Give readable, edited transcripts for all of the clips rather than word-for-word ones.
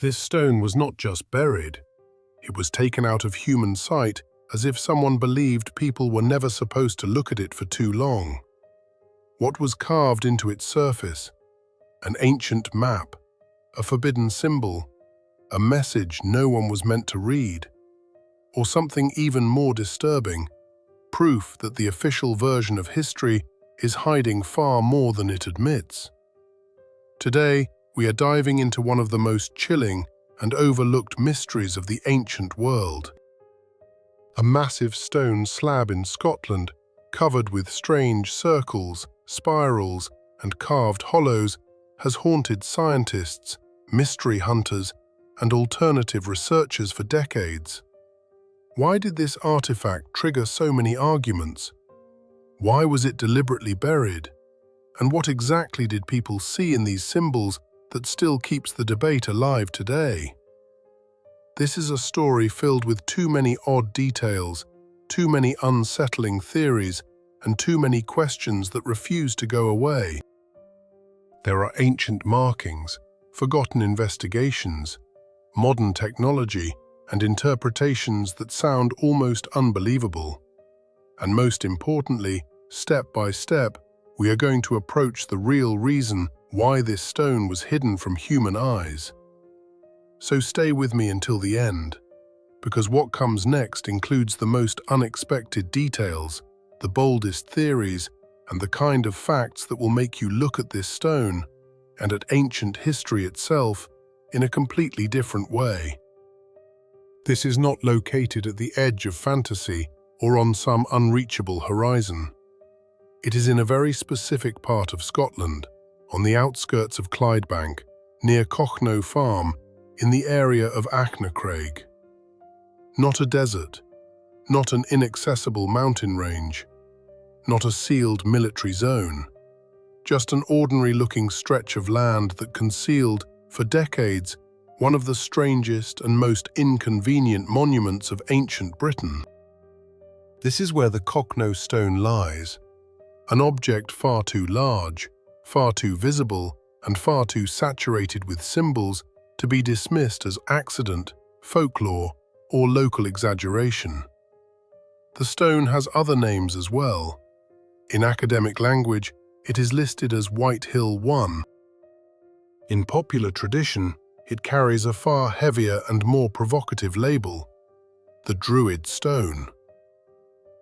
This stone was not just buried, it was taken out of human sight as if someone believed people were never supposed to look at it for too long. What was carved into its surface? An ancient map, a forbidden symbol, a message no one was meant to read, or something even more disturbing, proof that the official version of history is hiding far more than it admits. Today, we are diving into one of the most chilling and overlooked mysteries of the ancient world. A massive stone slab in Scotland, covered with strange circles, spirals, and carved hollows, has haunted scientists, mystery hunters, and alternative researchers for decades. Why did this artifact trigger so many arguments? Why was it deliberately buried? And what exactly did people see in these symbols that still keeps the debate alive today? This is a story filled with too many odd details, too many unsettling theories, and too many questions that refuse to go away. There are ancient markings, forgotten investigations, modern technology, and interpretations that sound almost unbelievable. And most importantly, step by step, we are going to approach the real reason why this stone was hidden from human eyes. So stay with me until the end, because what comes next includes the most unexpected details, the boldest theories, and the kind of facts that will make you look at this stone and at ancient history itself in a completely different way. This is not located at the edge of fantasy or on some unreachable horizon. It is in a very specific part of Scotland, on the outskirts of Clydebank, near Cochno Farm, in the area of Achnacarreg. Not a desert, not an inaccessible mountain range, not a sealed military zone, just an ordinary-looking stretch of land that concealed, for decades, one of the strangest and most inconvenient monuments of ancient Britain. This is where the Cochno Stone lies, an object far too large, far too visible, and far too saturated with symbols to be dismissed as accident, folklore, or local exaggeration. The stone has other names as well. In academic language, it is listed as White Hill 1. In popular tradition, it carries a far heavier and more provocative label, the Druid Stone.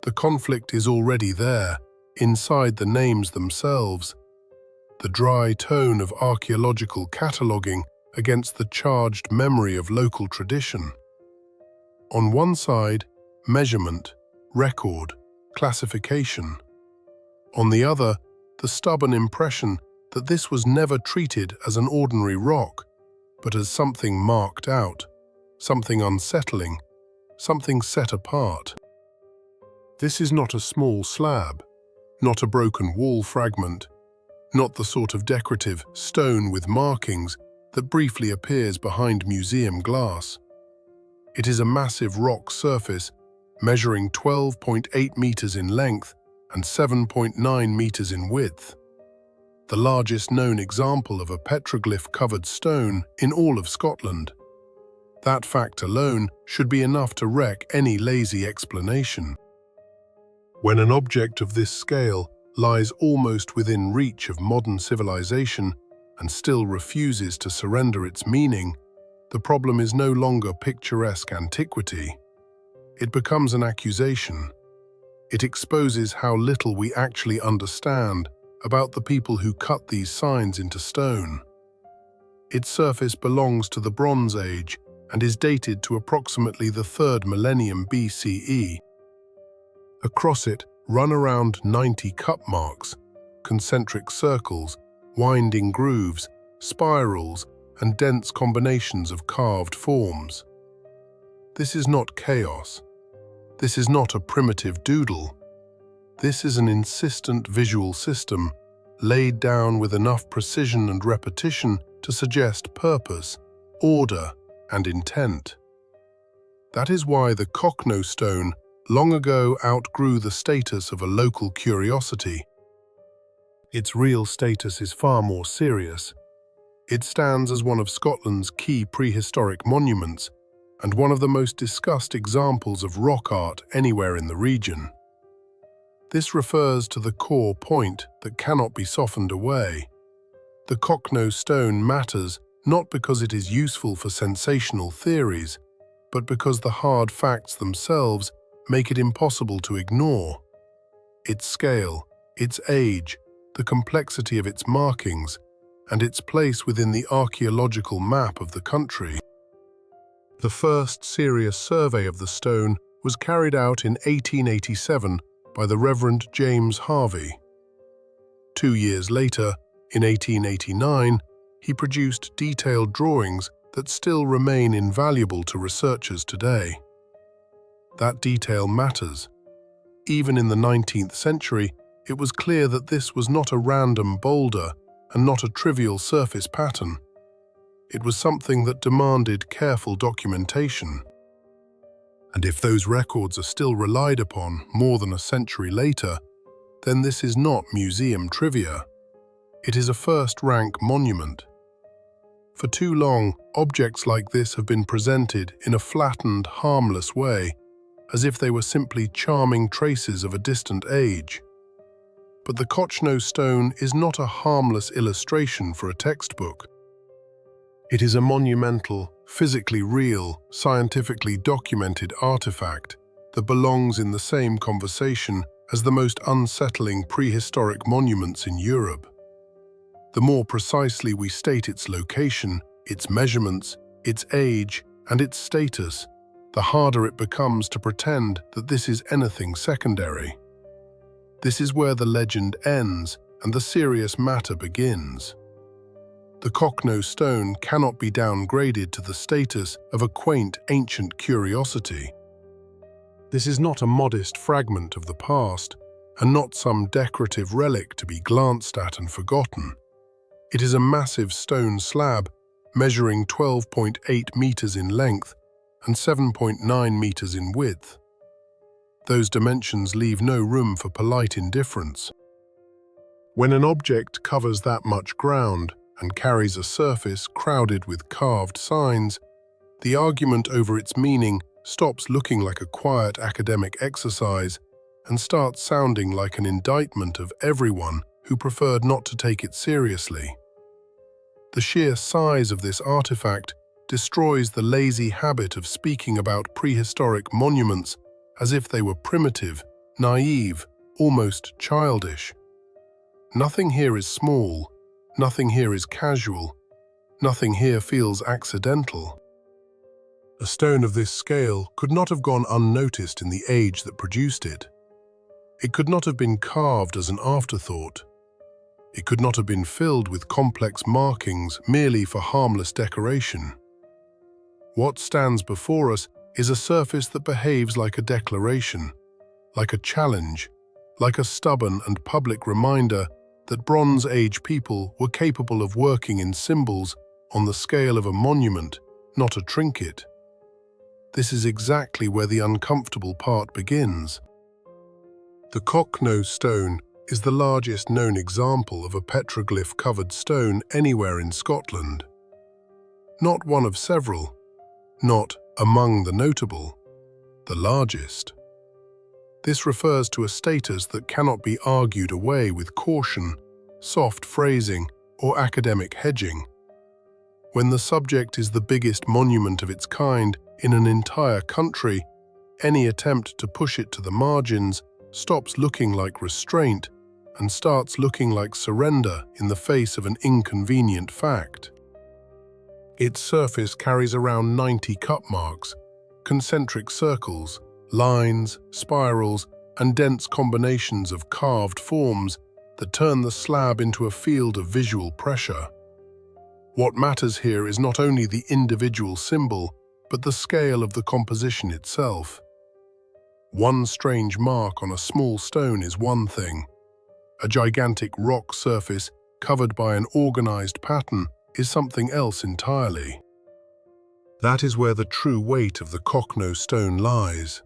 The conflict is already there, inside the names themselves, the dry tone of archaeological cataloguing against the charged memory of local tradition. On one side, measurement, record, classification. On the other, the stubborn impression that this was never treated as an ordinary rock, but as something marked out, something unsettling, something set apart. This is not a small slab, not a broken wall fragment, not the sort of decorative stone with markings that briefly appears behind museum glass. It is a massive rock surface measuring 12.8 meters in length and 7.9 meters in width, the largest known example of a petroglyph-covered stone in all of Scotland. That fact alone should be enough to wreck any lazy explanation. When an object of this scale lies almost within reach of modern civilization and still refuses to surrender its meaning, the problem is no longer picturesque antiquity. It becomes an accusation. It exposes how little we actually understand about the people who cut these signs into stone. Its surface belongs to the Bronze Age and is dated to approximately the 3rd millennium BCE. Across it run around 90 cut marks, concentric circles, winding grooves, spirals, and dense combinations of carved forms. This is not chaos. This is not a primitive doodle. This is an insistent visual system, laid down with enough precision and repetition to suggest purpose, order, and intent. That is why the Cochno Stone long ago outgrew the status of a local curiosity. Its real status is far more serious. It stands as one of Scotland's key prehistoric monuments and one of the most discussed examples of rock art anywhere in the region. This refers to the core point that cannot be softened away. The Cochno Stone matters not because it is useful for sensational theories, but because the hard facts themselves make it impossible to ignore. Its scale, its age, the complexity of its markings, and its place within the archaeological map of the country. The first serious survey of the stone was carried out in 1887 by the Reverend James Harvey. 2 years later, in 1889, he produced detailed drawings that still remain invaluable to researchers today. That detail matters. Even in the 19th century, it was clear that this was not a random boulder and not a trivial surface pattern. It was something that demanded careful documentation. And if those records are still relied upon more than a century later, then this is not museum trivia. It is a first-rank monument. For too long, objects like this have been presented in a flattened, harmless way, as if they were simply charming traces of a distant age. But the Cochno Stone is not a harmless illustration for a textbook. It is a monumental, physically real, scientifically documented artifact that belongs in the same conversation as the most unsettling prehistoric monuments in Europe. The more precisely we state its location, its measurements, its age, and its status, the harder it becomes to pretend that this is anything secondary. This is where the legend ends and the serious matter begins. The Cochno Stone cannot be downgraded to the status of a quaint ancient curiosity. This is not a modest fragment of the past, and not some decorative relic to be glanced at and forgotten. It is a massive stone slab measuring 12.8 meters in length and 7.9 meters in width. Those dimensions leave no room for polite indifference. When an object covers that much ground and carries a surface crowded with carved signs, the argument over its meaning stops looking like a quiet academic exercise and starts sounding like an indictment of everyone who preferred not to take it seriously. The sheer size of this artifact destroys the lazy habit of speaking about prehistoric monuments as if they were primitive, naive, almost childish. Nothing here is small, nothing here is casual, nothing here feels accidental. A stone of this scale could not have gone unnoticed in the age that produced it. It could not have been carved as an afterthought. It could not have been filled with complex markings merely for harmless decoration. What stands before us is a surface that behaves like a declaration, like a challenge, like a stubborn and public reminder that Bronze Age people were capable of working in symbols on the scale of a monument, not a trinket. This is exactly where the uncomfortable part begins. The Cochno Stone is the largest known example of a petroglyph-covered stone anywhere in Scotland. Not one of several, not among the notable, the largest. This refers to a status that cannot be argued away with caution, soft phrasing, or academic hedging. When the subject is the biggest monument of its kind in an entire country, any attempt to push it to the margins stops looking like restraint and starts looking like surrender in the face of an inconvenient fact. Its surface carries around 90 cut marks, concentric circles, lines, spirals, and dense combinations of carved forms that turn the slab into a field of visual pressure. What matters here is not only the individual symbol, but the scale of the composition itself. One strange mark on a small stone is one thing. A gigantic rock surface covered by an organized pattern is something else entirely. That is where the true weight of the Cochno Stone lies.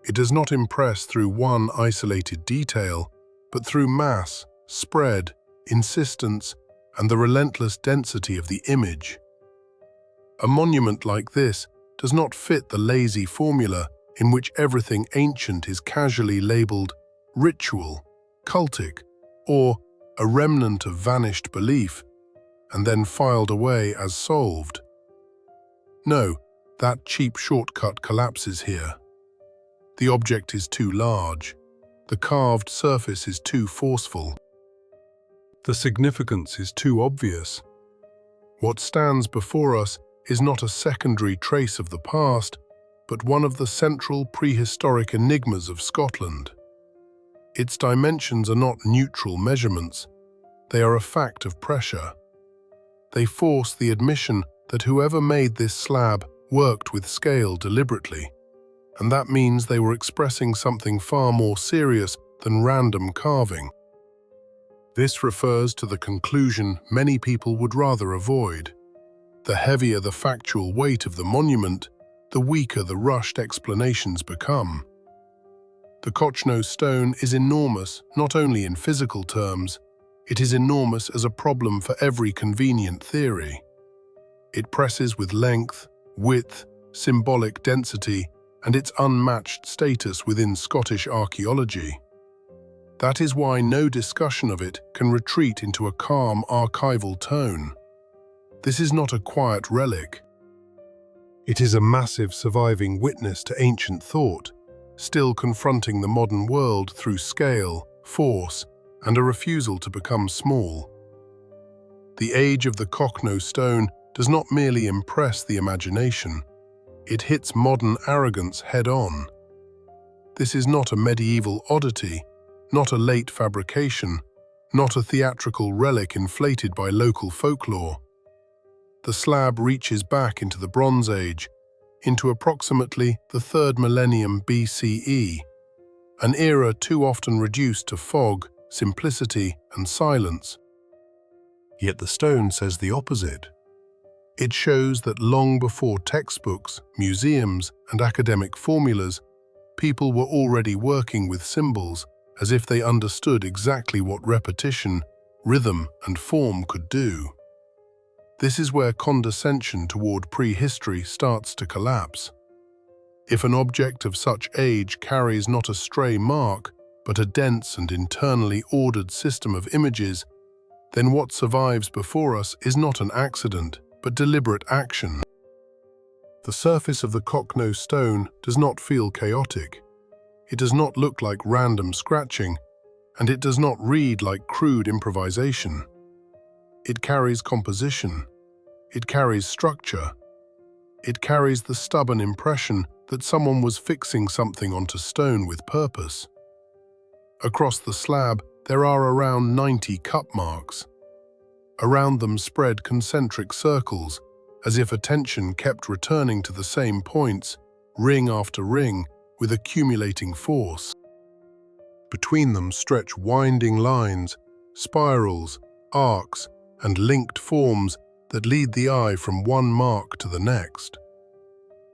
It does not impress through one isolated detail, but through mass, spread, insistence, and the relentless density of the image. A monument like this does not fit the lazy formula in which everything ancient is casually labeled ritual, cultic, or a remnant of vanished belief, and then filed away as solved. No, that cheap shortcut collapses here. The object is too large. The carved surface is too forceful. The significance is too obvious. What stands before us is not a secondary trace of the past, but one of the central prehistoric enigmas of Scotland. Its dimensions are not neutral measurements. They are a fact of pressure. They force the admission that whoever made this slab worked with scale deliberately, and that means they were expressing something far more serious than random carving. This refers to the conclusion many people would rather avoid. The heavier the factual weight of the monument, the weaker the rushed explanations become. The Cochno Stone is enormous not only in physical terms, it is enormous as a problem for every convenient theory. It presses with length, width, symbolic density, and its unmatched status within Scottish archaeology. That is why no discussion of it can retreat into a calm archival tone. This is not a quiet relic. It is a massive surviving witness to ancient thought, still confronting the modern world through scale, force, and a refusal to become small. The age of the Cochno Stone does not merely impress the imagination, it hits modern arrogance head-on. This is not a medieval oddity, not a late fabrication, not a theatrical relic inflated by local folklore. The slab reaches back into the Bronze Age, into approximately the 3rd millennium BCE, an era too often reduced to fog, simplicity, and silence. Yet the stone says the opposite. It shows that long before textbooks, museums, and academic formulas, people were already working with symbols as if they understood exactly what repetition, rhythm, and form could do. This is where condescension toward prehistory starts to collapse. If an object of such age carries not a stray mark, but a dense and internally ordered system of images, then what survives before us is not an accident, but deliberate action. The surface of the Cochno Stone does not feel chaotic. It does not look like random scratching, and it does not read like crude improvisation. It carries composition. It carries structure. It carries the stubborn impression that someone was fixing something onto stone with purpose. Across the slab, there are around 90 cut marks. Around them spread concentric circles, as if attention kept returning to the same points, ring after ring, with accumulating force. Between them stretch winding lines, spirals, arcs, and linked forms that lead the eye from one mark to the next.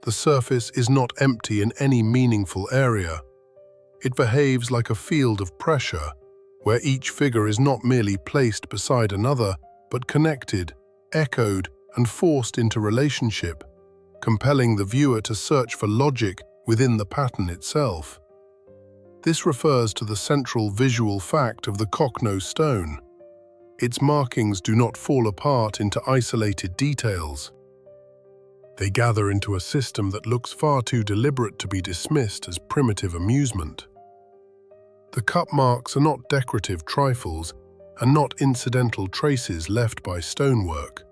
The surface is not empty in any meaningful area. It behaves like a field of pressure, where each figure is not merely placed beside another, but connected, echoed, and forced into relationship, compelling the viewer to search for logic within the pattern itself. This refers to the central visual fact of the Cochno Stone. Its markings do not fall apart into isolated details. They gather into a system that looks far too deliberate to be dismissed as primitive amusement. The cut marks are not decorative trifles and not incidental traces left by stonework.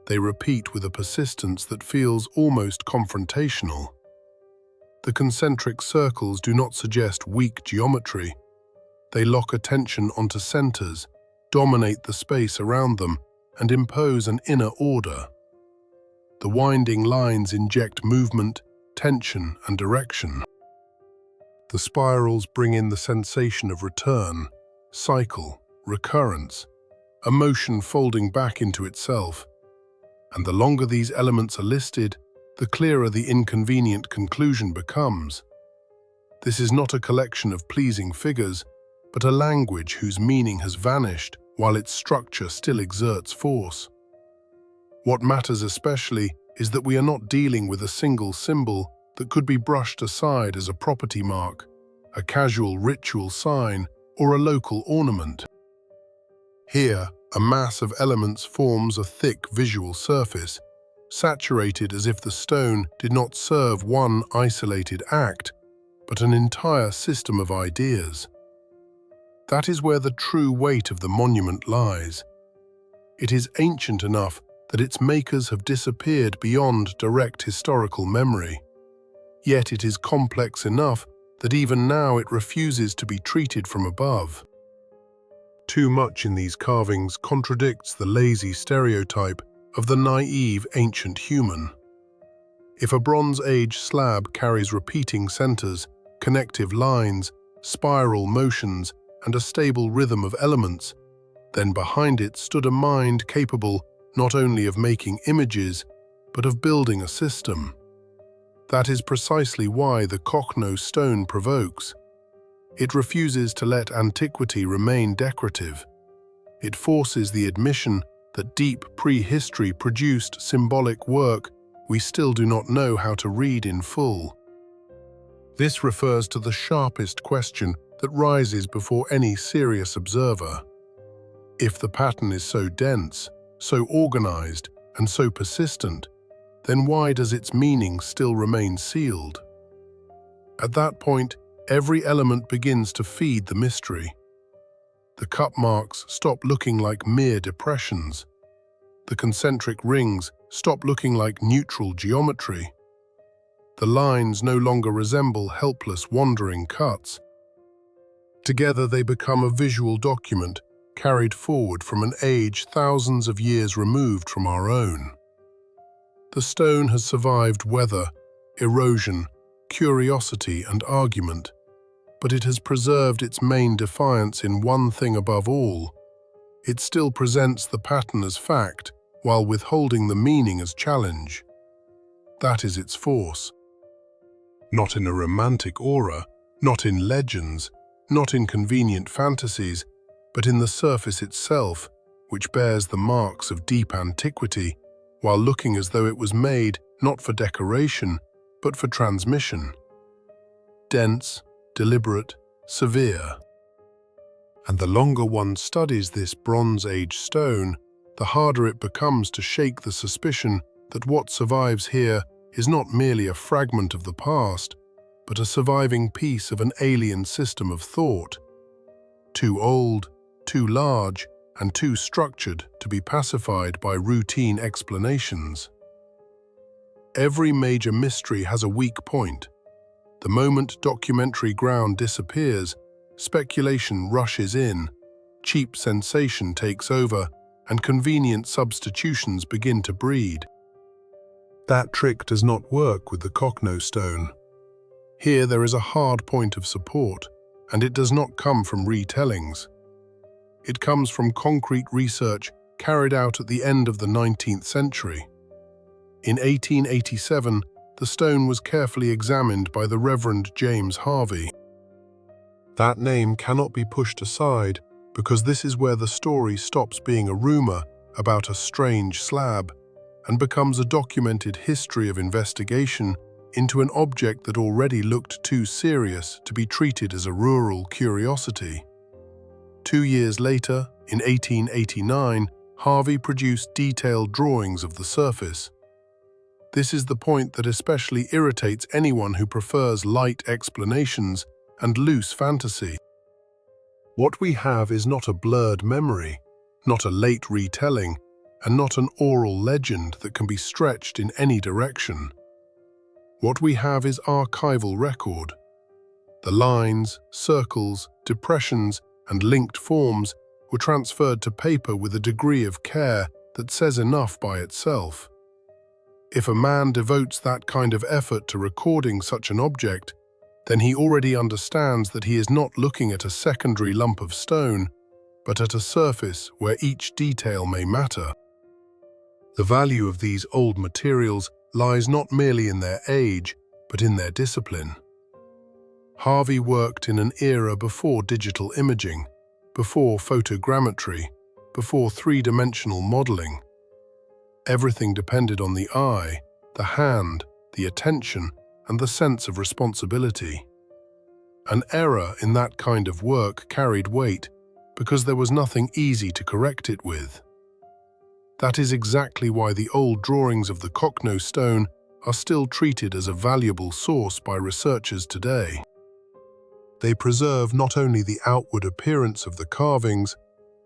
They repeat with a persistence that feels almost confrontational. The concentric circles do not suggest weak geometry. They lock attention onto centers, dominate the space around them, and impose an inner order. The winding lines inject movement, tension, and direction. The spirals bring in the sensation of return, cycle, recurrence, a motion folding back into itself. And the longer these elements are listed, the clearer the inconvenient conclusion becomes. This is not a collection of pleasing figures, but a language whose meaning has vanished, while its structure still exerts force. What matters especially is that we are not dealing with a single symbol that could be brushed aside as a property mark, a casual ritual sign, or a local ornament. Here, a mass of elements forms a thick visual surface, saturated as if the stone did not serve one isolated act, but an entire system of ideas. That is where the true weight of the monument lies. It is ancient enough that its makers have disappeared beyond direct historical memory. Yet it is complex enough that even now it refuses to be treated from above. Too much in these carvings contradicts the lazy stereotype of the naive ancient human. If a Bronze Age slab carries repeating centers, connective lines, spiral motions, and a stable rhythm of elements, then behind it stood a mind capable not only of making images, but of building a system. That is precisely why the Cochno Stone provokes. It refuses to let antiquity remain decorative. It forces the admission that deep prehistory produced symbolic work we still do not know how to read in full. This refers to the sharpest question that rises before any serious observer. If the pattern is so dense, so organized, and so persistent, then why does its meaning still remain sealed? At that point, every element begins to feed the mystery. The cut marks stop looking like mere depressions. The concentric rings stop looking like neutral geometry. The lines no longer resemble helpless wandering cuts. Together they become a visual document carried forward from an age thousands of years removed from our own. The stone has survived weather, erosion, curiosity, and argument, but it has preserved its main defiance in one thing above all. It still presents the pattern as fact, while withholding the meaning as challenge. That is its force. Not in a romantic aura, not in legends, not in convenient fantasies, but in the surface itself, which bears the marks of deep antiquity, while looking as though it was made not for decoration, but for transmission. Dense, deliberate, severe. And the longer one studies this Bronze Age stone, the harder it becomes to shake the suspicion that what survives here is not merely a fragment of the past, but a surviving piece of an alien system of thought. Too old, too large, and too structured to be pacified by routine explanations. Every major mystery has a weak point. The moment documentary ground disappears, speculation rushes in, cheap sensation takes over, and convenient substitutions begin to breed. That trick does not work with the Cochno Stone. Here there is a hard point of support, and it does not come from retellings. It comes from concrete research carried out at the end of the 19th century. In 1887, the stone was carefully examined by the Reverend James Harvey. That name cannot be pushed aside because this is where the story stops being a rumor about a strange slab and becomes a documented history of investigation into an object that already looked too serious to be treated as a rural curiosity. 2 years later, in 1889, Harvey produced detailed drawings of the surface. This is the point that especially irritates anyone who prefers light explanations and loose fantasy. What we have is not a blurred memory, not a late retelling, and not an oral legend that can be stretched in any direction. What we have is archival record. The lines, circles, depressions, and linked forms were transferred to paper with a degree of care that says enough by itself. If a man devotes that kind of effort to recording such an object, then he already understands that he is not looking at a secondary lump of stone, but at a surface where each detail may matter. The value of these old materials lies not merely in their age, but in their discipline. Harvey worked in an era before digital imaging, before photogrammetry, before three-dimensional modeling. Everything depended on the eye, the hand, the attention, and the sense of responsibility. An error in that kind of work carried weight because there was nothing easy to correct it with. That is exactly why the old drawings of the Cochno Stone are still treated as a valuable source by researchers today. They preserve not only the outward appearance of the carvings,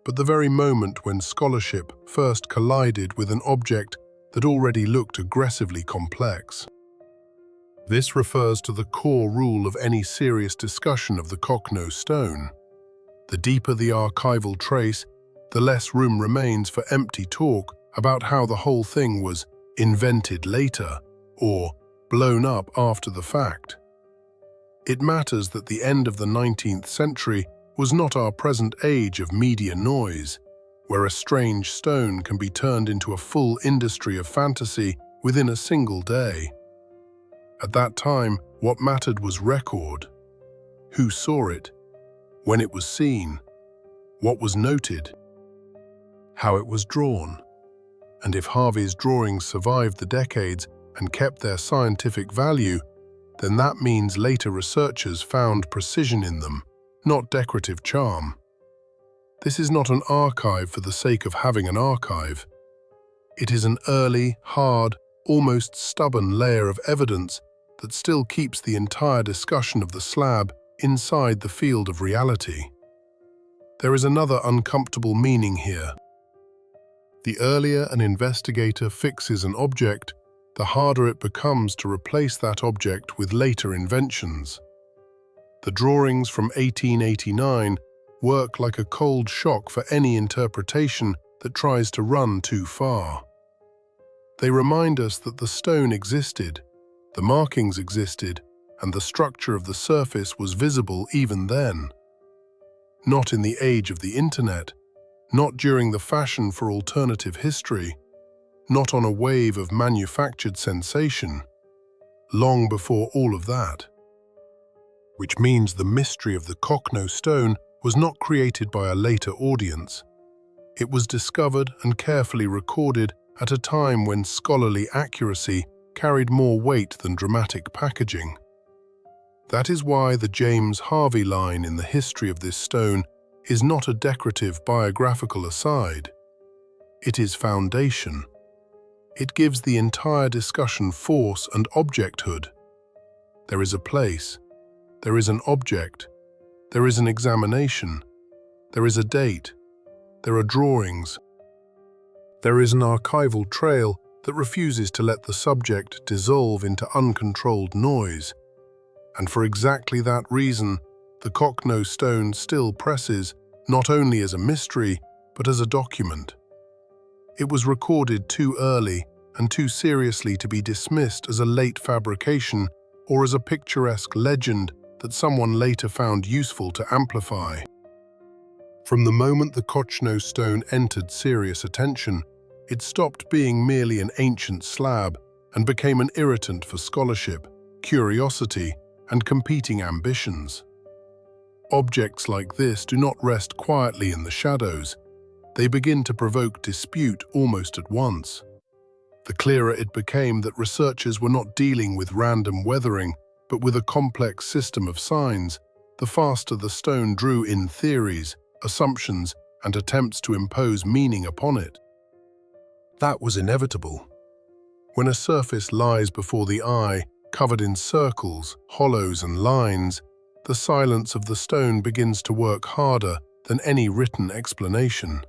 but the very moment when scholarship first collided with an object that already looked aggressively complex. This refers to the core rule of any serious discussion of the Cochno Stone. The deeper the archival trace, the less room remains for empty talk about how the whole thing was invented later or blown up after the fact. It matters that the end of the 19th century was not our present age of media noise, where a strange stone can be turned into a full industry of fantasy within a single day. At that time, what mattered was record. Who saw it? When it was seen? What was noted? How it was drawn? And if Harvey's drawings survived the decades and kept their scientific value, then that means later researchers found precision in them, not decorative charm. This is not an archive for the sake of having an archive. It is an early, hard, almost stubborn layer of evidence that still keeps the entire discussion of the slab inside the field of reality. There is another uncomfortable meaning here. The earlier an investigator fixes an object, the harder it becomes to replace that object with later inventions. The drawings from 1889 work like a cold shock for any interpretation that tries to run too far. They remind us that the stone existed, the markings existed, and the structure of the surface was visible even then. Not in the age of the internet, not during the fashion for alternative history, not on a wave of manufactured sensation, long before all of that. Which means the mystery of the Cochno Stone was not created by a later audience. It was discovered and carefully recorded at a time when scholarly accuracy carried more weight than dramatic packaging. That is why the James Harvey line in the history of this stone is not a decorative biographical aside. It is foundation. It gives the entire discussion force and objecthood. There is a place. There is an object. There is an examination. There is a date. There are drawings. There is an archival trail that refuses to let the subject dissolve into uncontrolled noise. And for exactly that reason, the Cochno Stone still presses, not only as a mystery, but as a document. It was recorded too early and too seriously to be dismissed as a late fabrication or as a picturesque legend that someone later found useful to amplify. From the moment the Cochno Stone entered serious attention, it stopped being merely an ancient slab and became an irritant for scholarship, curiosity, and competing ambitions. Objects like this do not rest quietly in the shadows. They begin to provoke dispute almost at once. The clearer it became that researchers were not dealing with random weathering, but with a complex system of signs, the faster the stone drew in theories, assumptions, and attempts to impose meaning upon it. That was inevitable. When a surface lies before the eye, covered in circles, hollows, and lines, the silence of the stone begins to work harder than any written explanation.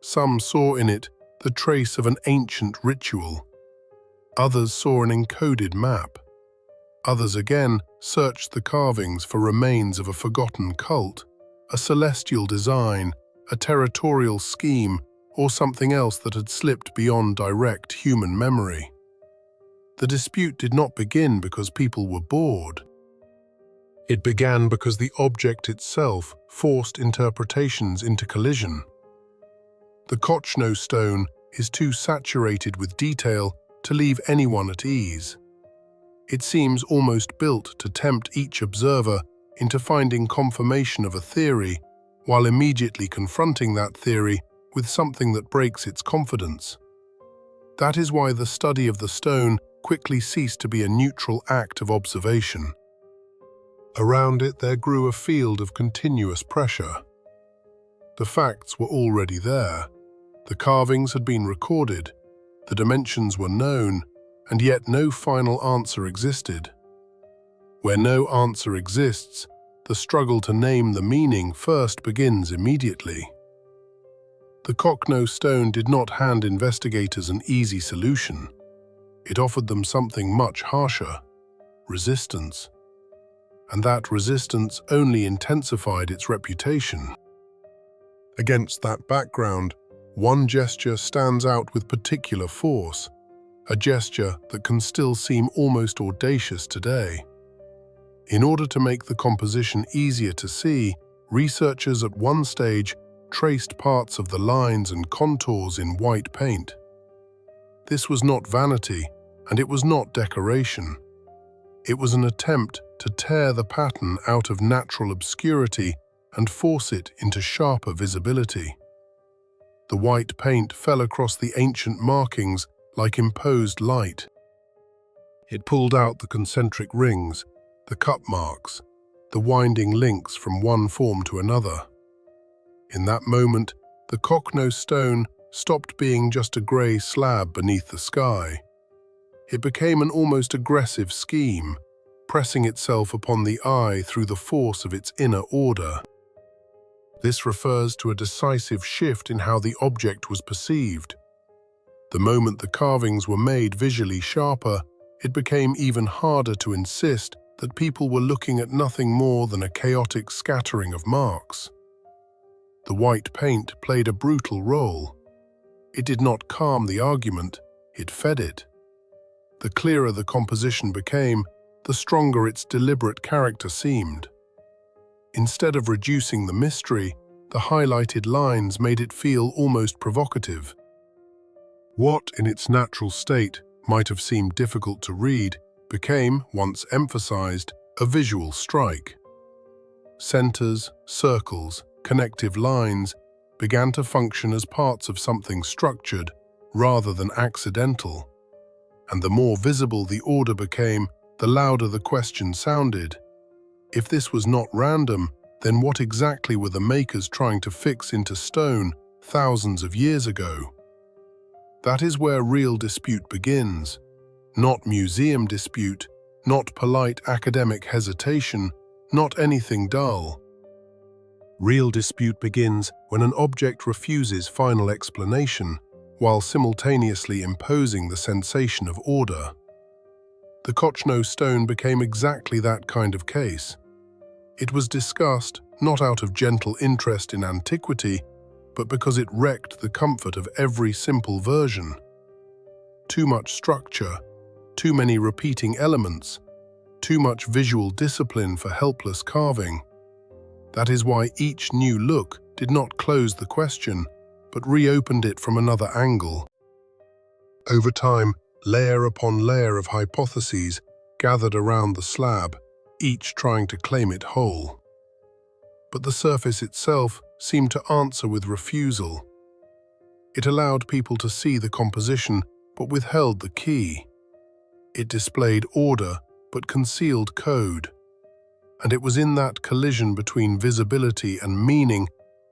Some saw in it the trace of an ancient ritual. Others saw an encoded map. Others again searched the carvings for remains of a forgotten cult, a celestial design, a territorial scheme, or something else that had slipped beyond direct human memory. The dispute did not begin because people were bored. It began because the object itself forced interpretations into collision. The Cochno Stone is too saturated with detail to leave anyone at ease. It seems almost built to tempt each observer into finding confirmation of a theory, while immediately confronting that theory with something that breaks its confidence. That is why the study of the stone quickly ceased to be a neutral act of observation. Around it there grew a field of continuous pressure. The facts were already there. The carvings had been recorded, the dimensions were known, and yet no final answer existed. Where no answer exists, the struggle to name the meaning first begins immediately. The Cochno Stone did not hand investigators an easy solution. It offered them something much harsher: resistance. And that resistance only intensified its reputation. Against that background, one gesture stands out with particular force, a gesture that can still seem almost audacious today. In order to make the composition easier to see, researchers at one stage traced parts of the lines and contours in white paint. This was not vanity, and it was not decoration. It was an attempt to tear the pattern out of natural obscurity and force it into sharper visibility. The white paint fell across the ancient markings like imposed light. It pulled out the concentric rings, the cut marks, the winding links from one form to another. In that moment, the Cochno Stone stopped being just a grey slab beneath the sky. It became an almost aggressive scheme, pressing itself upon the eye through the force of its inner order. This refers to a decisive shift in how the object was perceived. The moment the carvings were made visually sharper, it became even harder to insist that people were looking at nothing more than a chaotic scattering of marks. The white paint played a brutal role. It did not calm the argument, it fed it. The clearer the composition became, the stronger its deliberate character seemed. Instead of reducing the mystery, the highlighted lines made it feel almost provocative. What, in its natural state, might have seemed difficult to read, became, once emphasized, a visual strike. Centers, circles, connective lines began to function as parts of something structured rather than accidental. And the more visible the order became, the louder the question sounded. If this was not random, then what exactly were the makers trying to fix into stone thousands of years ago? That is where real dispute begins. Not museum dispute, not polite academic hesitation, not anything dull. Real dispute begins when an object refuses final explanation, while simultaneously imposing the sensation of order. The Cochno Stone became exactly that kind of case. It was discussed not out of gentle interest in antiquity, but because it wrecked the comfort of every simple version. Too much structure, too many repeating elements, too much visual discipline for helpless carving. That is why each new look did not close the question, but reopened it from another angle. Over time, layer upon layer of hypotheses gathered around the slab, each trying to claim it whole. But the surface itself seemed to answer with refusal. It allowed people to see the composition, but withheld the key. It displayed order, but concealed code. And it was in that collision between visibility and meaning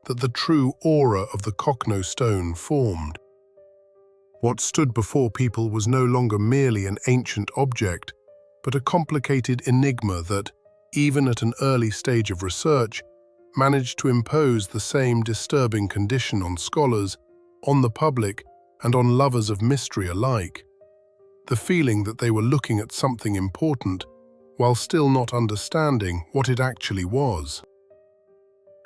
that the true aura of the Cochno Stone formed. What stood before people was no longer merely an ancient object, but a complicated enigma that, even at an early stage of research, managed to impose the same disturbing condition on scholars, on the public, and on lovers of mystery alike. The feeling that they were looking at something important, while still not understanding what it actually was.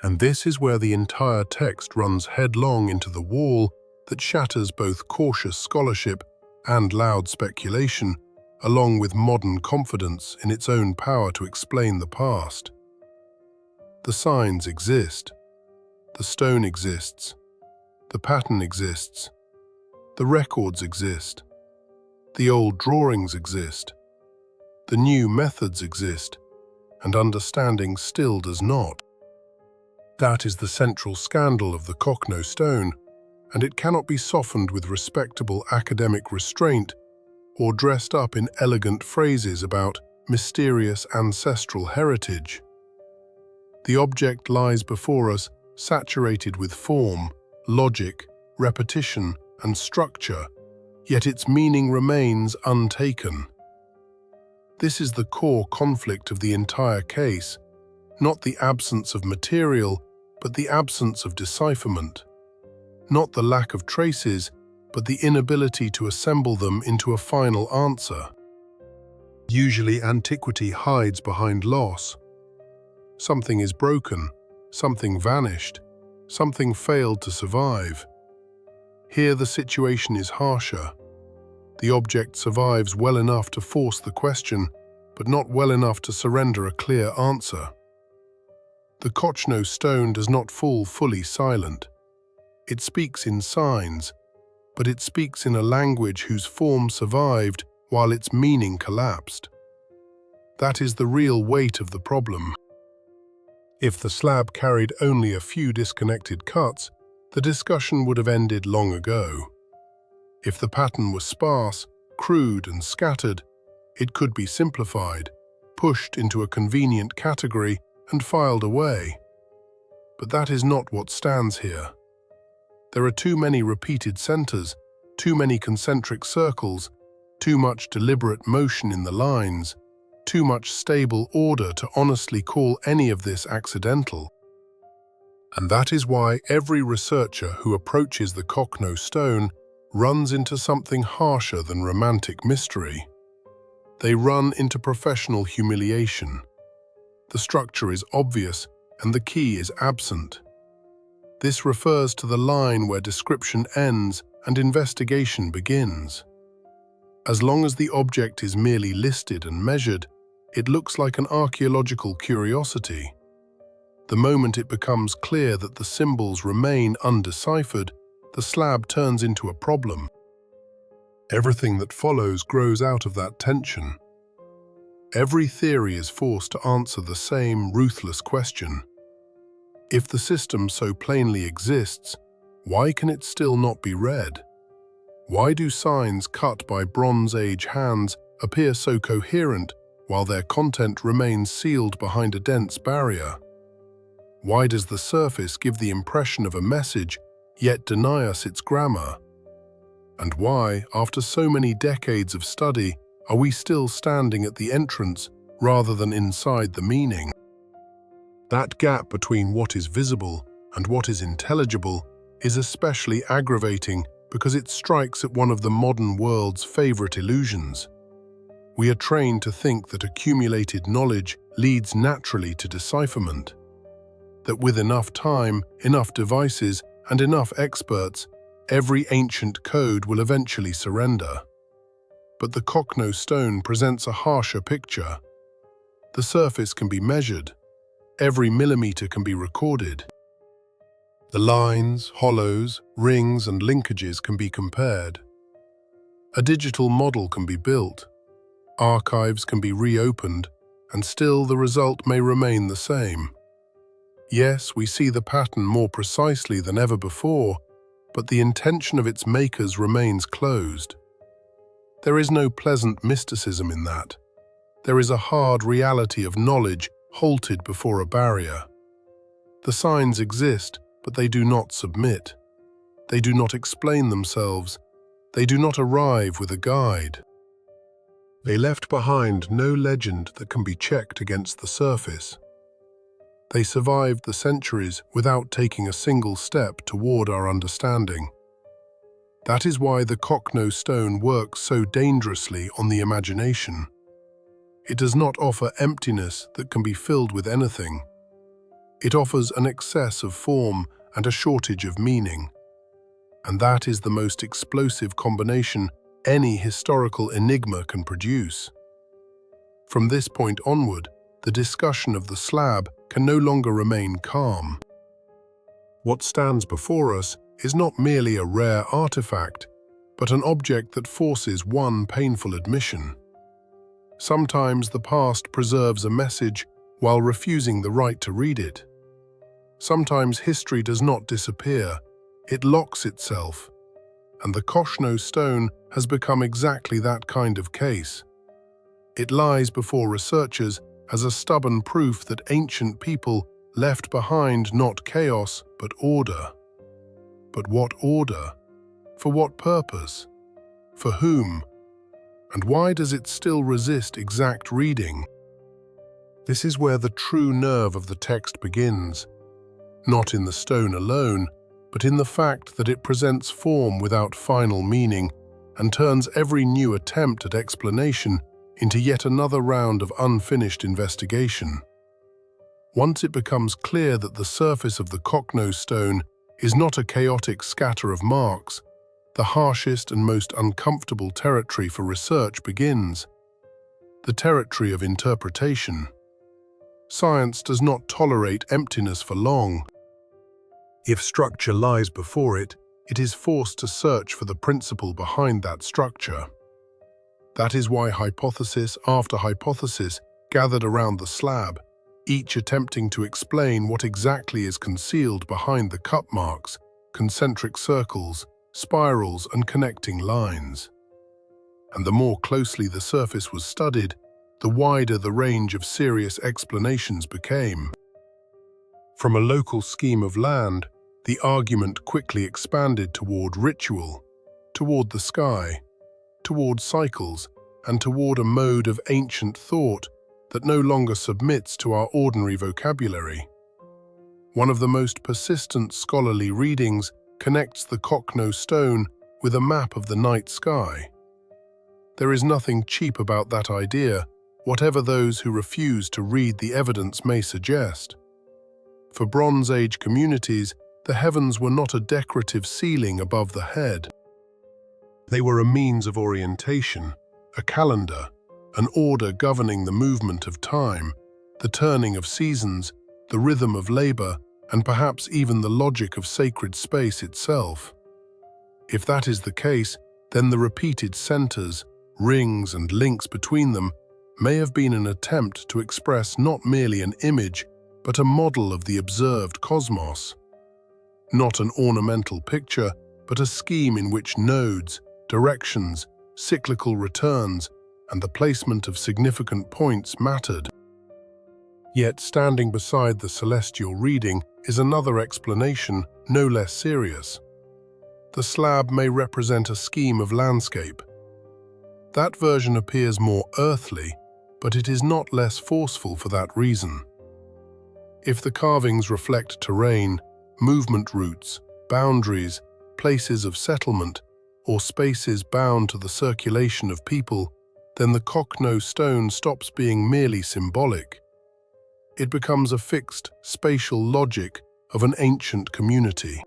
And this is where the entire text runs headlong into the wall that shatters both cautious scholarship and loud speculation, along with modern confidence in its own power to explain the past. The signs exist. The stone exists. The pattern exists. The records exist. The old drawings exist. The new methods exist, and understanding still does not. That is the central scandal of the Cochno Stone. and it cannot be softened with respectable academic restraint or dressed up in elegant phrases about mysterious ancestral heritage. The object lies before us saturated with form, logic, repetition, and structure, yet its meaning remains untaken. This is the core conflict of the entire case, not the absence of material, but the absence of decipherment. Not the lack of traces, but the inability to assemble them into a final answer. Usually, antiquity hides behind loss. Something is broken, something vanished, something failed to survive. Here the situation is harsher. The object survives well enough to force the question, but not well enough to surrender a clear answer. The Cochno Stone does not fall fully silent. It speaks in signs, but it speaks in a language whose form survived while its meaning collapsed. That is the real weight of the problem. If the slab carried only a few disconnected cuts, the discussion would have ended long ago. If the pattern was sparse, crude, and scattered, it could be simplified, pushed into a convenient category, and filed away. But that is not what stands here. There are too many repeated centers, too many concentric circles, too much deliberate motion in the lines, too much stable order to honestly call any of this accidental. And that is why every researcher who approaches the Cochno Stone runs into something harsher than romantic mystery. They run into professional humiliation. The structure is obvious and the key is absent. This refers to the line where description ends and investigation begins. As long as the object is merely listed and measured, it looks like an archaeological curiosity. The moment it becomes clear that the symbols remain undeciphered, the slab turns into a problem. Everything that follows grows out of that tension. Every theory is forced to answer the same ruthless question. If the system so plainly exists, why can it still not be read? Why do signs cut by Bronze Age hands appear so coherent while their content remains sealed behind a dense barrier? Why does the surface give the impression of a message, yet deny us its grammar? And why, after so many decades of study, are we still standing at the entrance rather than inside the meaning? That gap between what is visible and what is intelligible is especially aggravating because it strikes at one of the modern world's favorite illusions. We are trained to think that accumulated knowledge leads naturally to decipherment, that with enough time, enough devices, and enough experts, every ancient code will eventually surrender. But the Cochno Stone presents a harsher picture. The surface can be measured. Every millimeter can be recorded. The lines, hollows, rings, and linkages can be compared. A digital model can be built. Archives can be reopened, and still the result may remain the same. Yes, we see the pattern more precisely than ever before, but the intention of its makers remains closed. There is no pleasant mysticism in that. There is a hard reality of knowledge halted before a barrier. The signs exist, but they do not submit. They do not explain themselves. They do not arrive with a guide. They left behind no legend that can be checked against the surface. They survived the centuries without taking a single step toward our understanding. That is why the Cochno Stone works so dangerously on the imagination. It does not offer emptiness that can be filled with anything. It offers an excess of form and a shortage of meaning. And that is the most explosive combination any historical enigma can produce. From this point onward, the discussion of the slab can no longer remain calm. What stands before us is not merely a rare artifact, but an object that forces one painful admission. Sometimes the past preserves a message while refusing the right to read it. Sometimes history does not disappear, It locks itself, and the Cochno Stone has become exactly that kind of case. It lies before researchers as a stubborn proof that ancient people left behind not chaos, but order. But what order? For what purpose? For whom? And why does it still resist exact reading? This is where the true nerve of the text begins, not in the stone alone, but in the fact that it presents form without final meaning and turns every new attempt at explanation into yet another round of unfinished investigation. Once it becomes clear that the surface of the Cochno Stone is not a chaotic scatter of marks, the harshest and most uncomfortable territory for research begins, the territory of interpretation. Science does not tolerate emptiness for long. If structure lies before it, it is forced to search for the principle behind that structure. That is why hypothesis after hypothesis gathered around the slab, each attempting to explain what exactly is concealed behind the cut marks, concentric circles, spirals, and connecting lines. And the more closely the surface was studied, the wider the range of serious explanations became. From a local scheme of land, the argument quickly expanded toward ritual, toward the sky, toward cycles, and toward a mode of ancient thought that no longer submits to our ordinary vocabulary. One of the most persistent scholarly readings connects the Cochno Stone with a map of the night sky. There is nothing cheap about that idea, whatever those who refuse to read the evidence may suggest. For Bronze Age communities, the heavens were not a decorative ceiling above the head. They were a means of orientation, a calendar, an order governing the movement of time, the turning of seasons, the rhythm of labor, and perhaps even the logic of sacred space itself. If that is the case, then the repeated centers, rings, and links between them may have been an attempt to express not merely an image, but a model of the observed cosmos. Not an ornamental picture, but a scheme in which nodes, directions, cyclical returns, and the placement of significant points mattered. Yet standing beside the celestial reading is another explanation, no less serious. The slab may represent a scheme of landscape. That version appears more earthly, but it is not less forceful for that reason. If the carvings reflect terrain, movement routes, boundaries, places of settlement, or spaces bound to the circulation of people, then the Cochno Stone stops being merely symbolic. It becomes a fixed, spatial logic of an ancient community.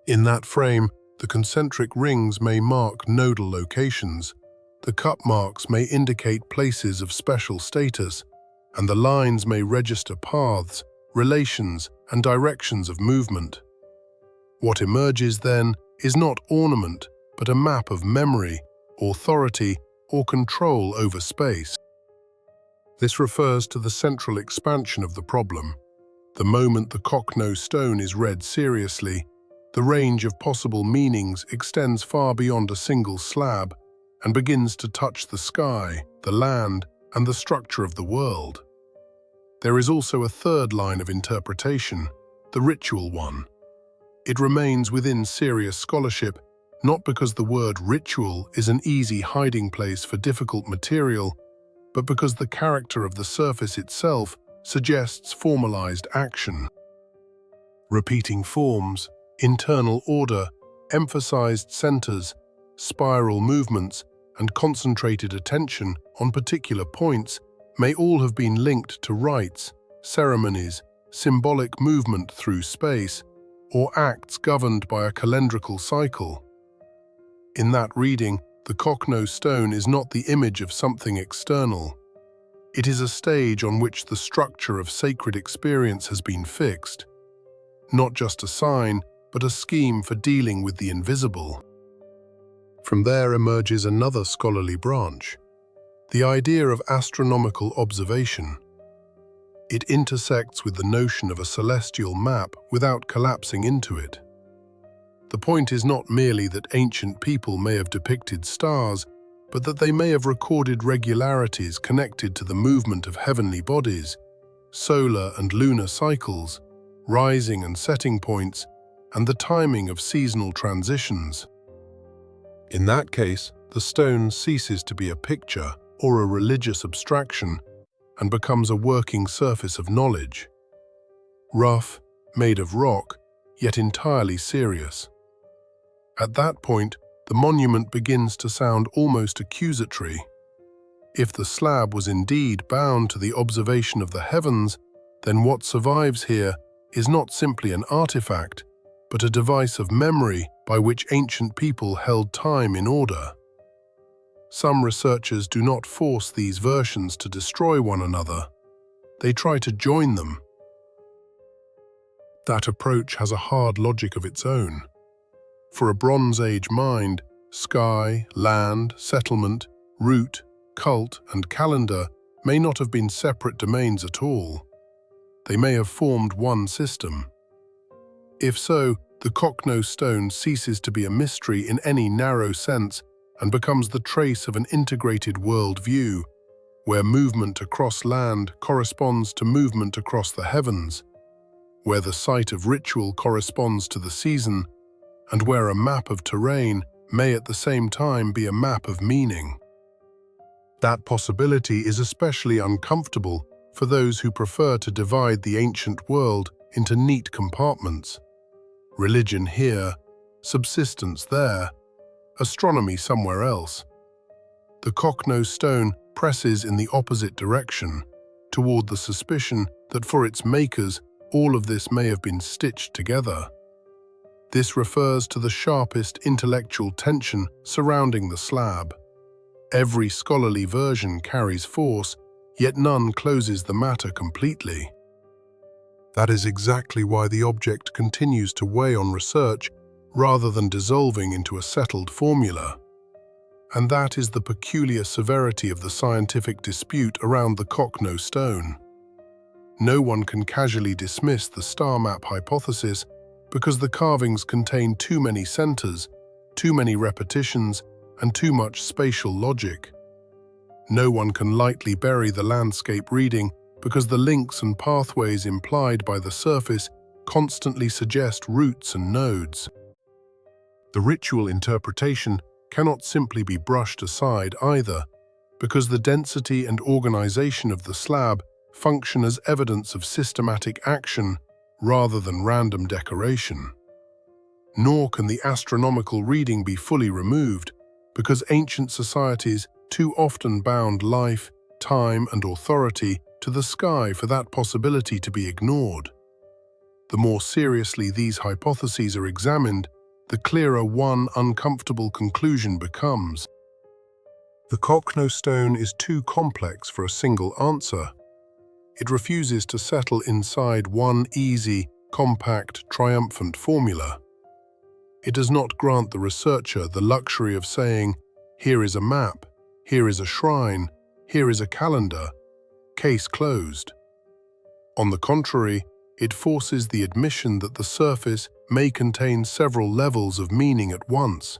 In that frame, the concentric rings may mark nodal locations, the cut marks may indicate places of special status, and the lines may register paths, relations, and directions of movement. What emerges then is not ornament, but a map of memory, authority, or control over space. This refers to the central expansion of the problem. The moment the Cochno Stone is read seriously, the range of possible meanings extends far beyond a single slab and begins to touch the sky, the land, and the structure of the world. There is also a third line of interpretation, the ritual one. It remains within serious scholarship, not because the word ritual is an easy hiding place for difficult material, but because the character of the surface itself suggests formalized action. Repeating forms, internal order, emphasized centers, spiral movements, and concentrated attention on particular points may all have been linked to rites, ceremonies, symbolic movement through space, or acts governed by a calendrical cycle. In that reading, the Cochno Stone is not the image of something external. It is a stage on which the structure of sacred experience has been fixed. Not just a sign, but a scheme for dealing with the invisible. From there emerges another scholarly branch, the idea of astronomical observation. It intersects with the notion of a celestial map without collapsing into it. The point is not merely that ancient people may have depicted stars, but that they may have recorded regularities connected to the movement of heavenly bodies, solar and lunar cycles, rising and setting points, and the timing of seasonal transitions. In that case, the stone ceases to be a picture or a religious abstraction and becomes a working surface of knowledge. Rough, made of rock, yet entirely serious. At that point, the monument begins to sound almost accusatory. If the slab was indeed bound to the observation of the heavens, then what survives here is not simply an artifact, but a device of memory by which ancient people held time in order. Some researchers do not force these versions to destroy one another. They try to join them. That approach has a hard logic of its own. For a Bronze Age mind, sky, land, settlement, route, cult, and calendar may not have been separate domains at all. They may have formed one system. If so, the Cochno Stone ceases to be a mystery in any narrow sense and becomes the trace of an integrated worldview, where movement across land corresponds to movement across the heavens, where the site of ritual corresponds to the season, and where a map of terrain may at the same time be a map of meaning. That possibility is especially uncomfortable for those who prefer to divide the ancient world into neat compartments. Religion here, subsistence there, astronomy somewhere else. The Cochno Stone presses in the opposite direction, toward the suspicion that for its makers all of this may have been stitched together. This refers to the sharpest intellectual tension surrounding the slab. Every scholarly version carries force, yet none closes the matter completely. That is exactly why the object continues to weigh on research rather than dissolving into a settled formula. And that is the peculiar severity of the scientific dispute around the Cochno Stone. No one can casually dismiss the star map hypothesis because the carvings contain too many centers, too many repetitions, and too much spatial logic. No one can lightly bury the landscape reading because the links and pathways implied by the surface constantly suggest routes and nodes. The ritual interpretation cannot simply be brushed aside either, because the density and organization of the slab function as evidence of systematic action rather than random decoration. Nor can the astronomical reading be fully removed, because ancient societies too often bound life, time, and authority to the sky for that possibility to be ignored. The more seriously these hypotheses are examined, the clearer one uncomfortable conclusion becomes. The Cochno Stone is too complex for a single answer. It refuses to settle inside one easy, compact, triumphant formula. It does not grant the researcher the luxury of saying, here is a map, here is a shrine, here is a calendar, case closed. On the contrary, it forces the admission that the surface may contain several levels of meaning at once.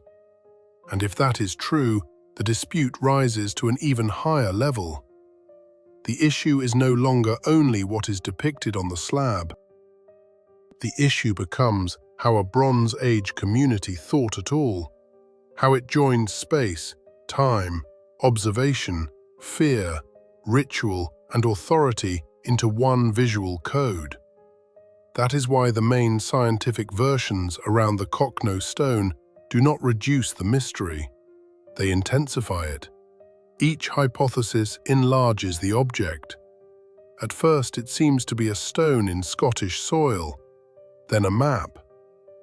And if that is true, the dispute rises to an even higher level. The issue is no longer only what is depicted on the slab. The issue becomes how a Bronze Age community thought at all, how it joined space, time, observation, fear, ritual, and authority into one visual code. That is why the main scientific versions around the Cochno Stone do not reduce the mystery. They intensify it. Each hypothesis enlarges the object. At first it seems to be a stone in Scottish soil, then a map,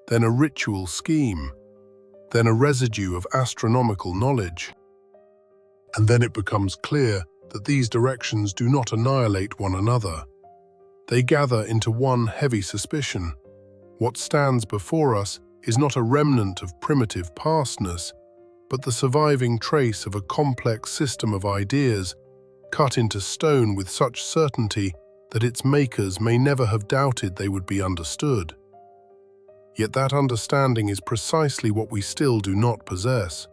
then a ritual scheme, then a residue of astronomical knowledge. And then it becomes clear that these directions do not annihilate one another. They gather into one heavy suspicion. What stands before us is not a remnant of primitive pastness, but the surviving trace of a complex system of ideas cut into stone with such certainty that its makers may never have doubted they would be understood. Yet that understanding is precisely what we still do not possess.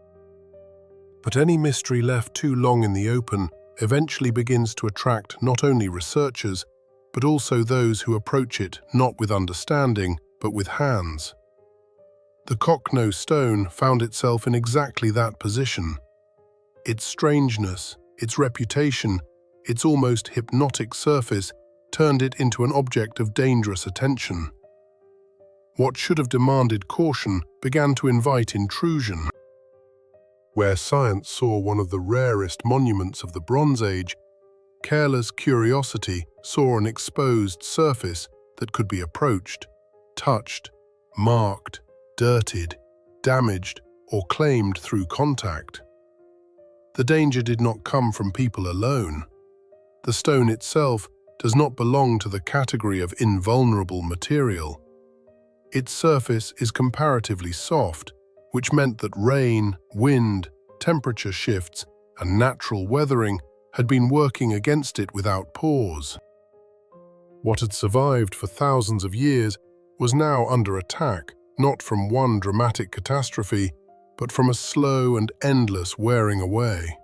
But any mystery left too long in the open eventually begins to attract not only researchers, but also those who approach it not with understanding, but with hands. The Cochno Stone found itself in exactly that position. Its strangeness, its reputation, its almost hypnotic surface turned it into an object of dangerous attention. What should have demanded caution began to invite intrusion. Where science saw one of the rarest monuments of the Bronze Age, careless curiosity saw an exposed surface that could be approached, touched, marked, dirtied, damaged, or claimed through contact. The danger did not come from people alone. The stone itself does not belong to the category of invulnerable material. Its surface is comparatively soft, which meant that rain, wind, temperature shifts, and natural weathering had been working against it without pause. What had survived for thousands of years was now under attack, not from one dramatic catastrophe, but from a slow and endless wearing away.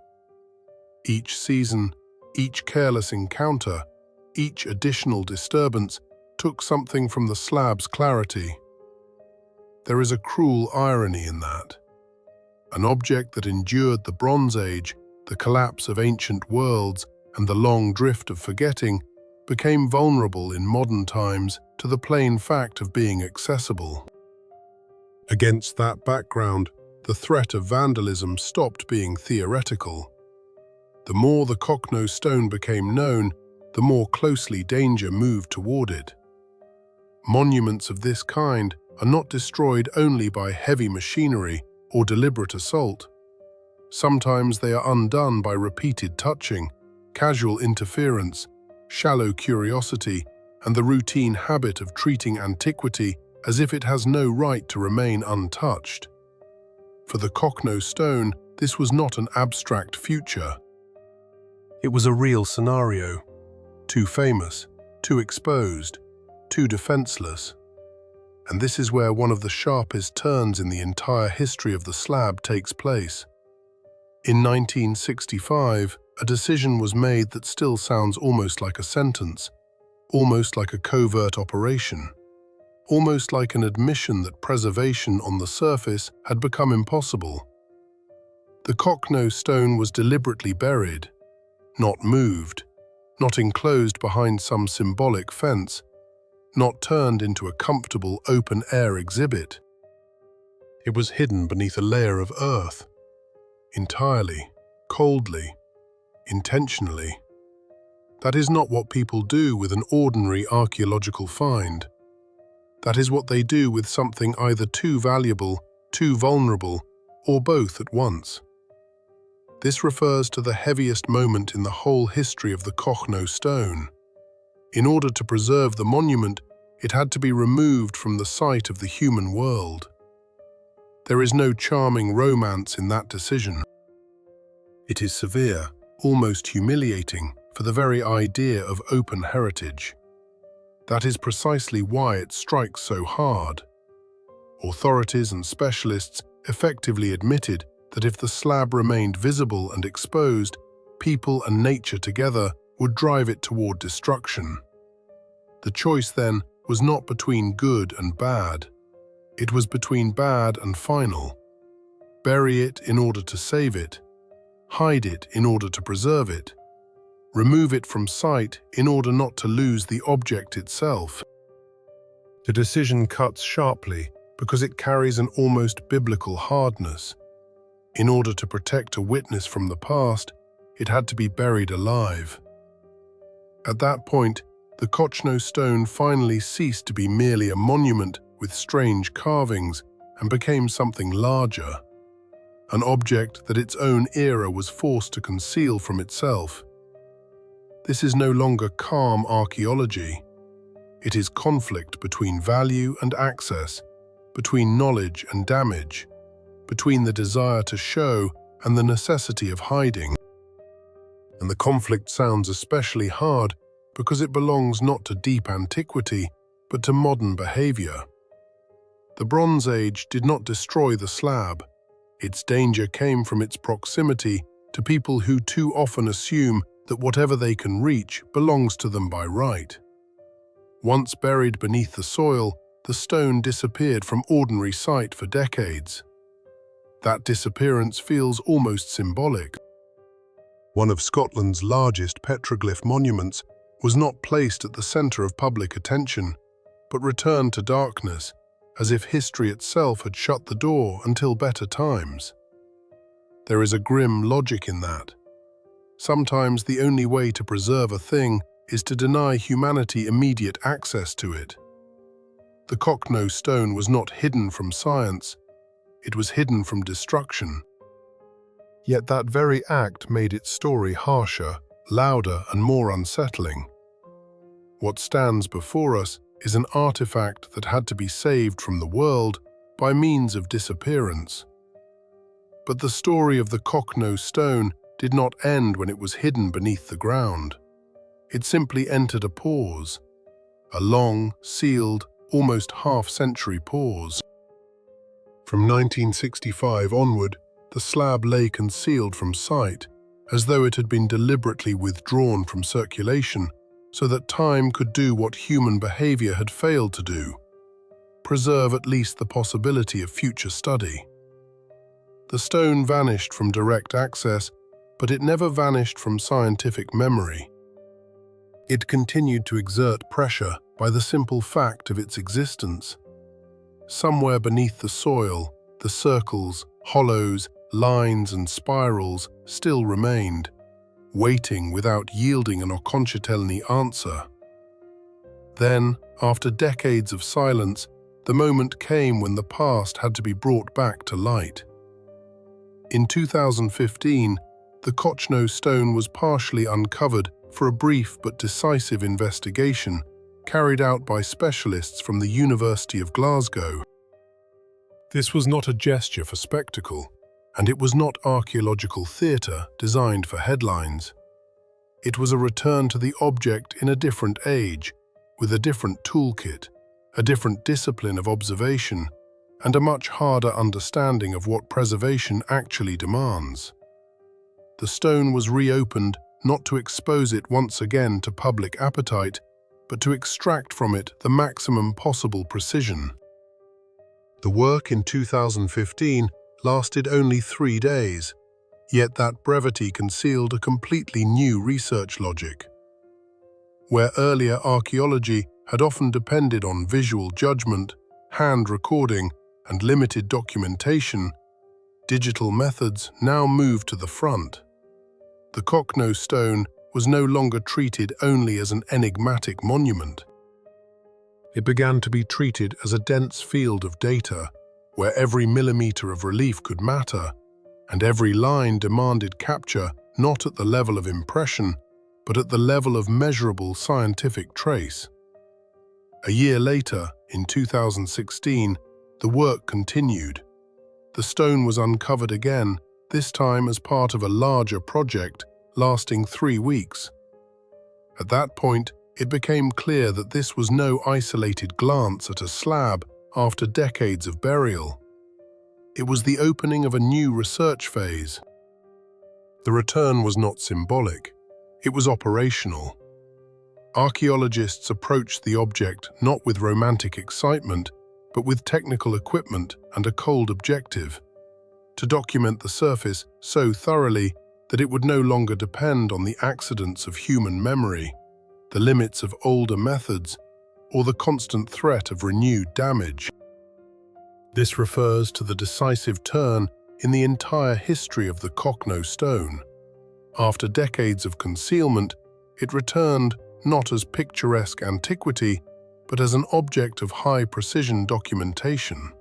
Each season, each careless encounter, each additional disturbance took something from the slab's clarity. There is a cruel irony in that. An object that endured the Bronze Age, the collapse of ancient worlds, and the long drift of forgetting, became vulnerable in modern times to the plain fact of being accessible. Against that background, the threat of vandalism stopped being theoretical. The more the Cochno Stone became known, the more closely danger moved toward it. Monuments of this kind are not destroyed only by heavy machinery or deliberate assault. Sometimes they are undone by repeated touching, casual interference, shallow curiosity, and the routine habit of treating antiquity as if it has no right to remain untouched. For the Cochno Stone, this was not an abstract future. It was a real scenario, too famous, too exposed, too defenseless. And this is where one of the sharpest turns in the entire history of the slab takes place. In 1965, a decision was made that still sounds almost like a sentence, almost like a covert operation, almost like an admission that preservation on the surface had become impossible. The Cochno Stone was deliberately buried, not moved, not enclosed behind some symbolic fence, not turned into a comfortable open-air exhibit. It was hidden beneath a layer of earth, entirely, coldly, intentionally. That is not what people do with an ordinary archaeological find. That is what they do with something either too valuable, too vulnerable, or both at once. This refers to the heaviest moment in the whole history of the Cochno Stone. In order to preserve the monument, it had to be removed from the sight of the human world. There is no charming romance in that decision. It is severe, almost humiliating, for the very idea of open heritage. That is precisely why it strikes so hard. Authorities and specialists effectively admitted that if the slab remained visible and exposed, people and nature together would drive it toward destruction. The choice then was not between good and bad. It was between bad and final. Bury it in order to save it. Hide it in order to preserve it. Remove it from sight in order not to lose the object itself. The decision cuts sharply because it carries an almost biblical hardness. In order to protect a witness from the past, it had to be buried alive. At that point, the Cochno Stone finally ceased to be merely a monument with strange carvings and became something larger, an object that its own era was forced to conceal from itself. This is no longer calm archaeology. It is conflict between value and access, between knowledge and damage, between the desire to show and the necessity of hiding. And the conflict sounds especially hard because it belongs not to deep antiquity, but to modern behavior. The Bronze Age did not destroy the slab. Its danger came from its proximity to people who too often assume that whatever they can reach belongs to them by right. Once buried beneath the soil, the stone disappeared from ordinary sight for decades. That disappearance feels almost symbolic. One of Scotland's largest petroglyph monuments was not placed at the centre of public attention, but returned to darkness, as if history itself had shut the door until better times. There is a grim logic in that. Sometimes the only way to preserve a thing is to deny humanity immediate access to it. The Cochno Stone was not hidden from science, it was hidden from destruction. Yet that very act made its story harsher, louder, and more unsettling. What stands before us is an artifact that had to be saved from the world by means of disappearance. But the story of the Cochno Stone did not end when it was hidden beneath the ground. It simply entered a pause, a long, sealed, almost half-century pause. From 1965 onward, the slab lay concealed from sight, as though it had been deliberately withdrawn from circulation so that time could do what human behavior had failed to do: preserve at least the possibility of future study. The stone vanished from direct access, but it never vanished from scientific memory. It continued to exert pressure by the simple fact of its existence. Somewhere beneath the soil, the circles, hollows, lines, and spirals still remained, waiting without yielding an okonczetelny answer. Then, after decades of silence, the moment came when the past had to be brought back to light. In 2015, the Cochno Stone was partially uncovered for a brief but decisive investigation carried out by specialists from the University of Glasgow. This was not a gesture for spectacle, and it was not archaeological theatre designed for headlines. It was a return to the object in a different age, with a different toolkit, a different discipline of observation, and a much harder understanding of what preservation actually demands. The stone was reopened not to expose it once again to public appetite, but to extract from it the maximum possible precision. The work in 2015 lasted only 3 days, yet that brevity concealed a completely new research logic. Where earlier archaeology had often depended on visual judgment, hand recording, and limited documentation, digital methods now moved to the front. The Cochno Stone was no longer treated only as an enigmatic monument. It began to be treated as a dense field of data, where every millimeter of relief could matter, and every line demanded capture not at the level of impression, but at the level of measurable scientific trace. A year later, in 2016, the work continued. The stone was uncovered again, this time as part of a larger project lasting 3 weeks. At that point, it became clear that this was no isolated glance at a slab after decades of burial. It was the opening of a new research phase. The return was not symbolic, it was operational. Archaeologists approached the object not with romantic excitement, but with technical equipment and a cold objective, to document the surface so thoroughly that it would no longer depend on the accidents of human memory, the limits of older methods, or the constant threat of renewed damage. This refers to the decisive turn in the entire history of the Cochno Stone. After decades of concealment, it returned not as picturesque antiquity, but as an object of high-precision documentation.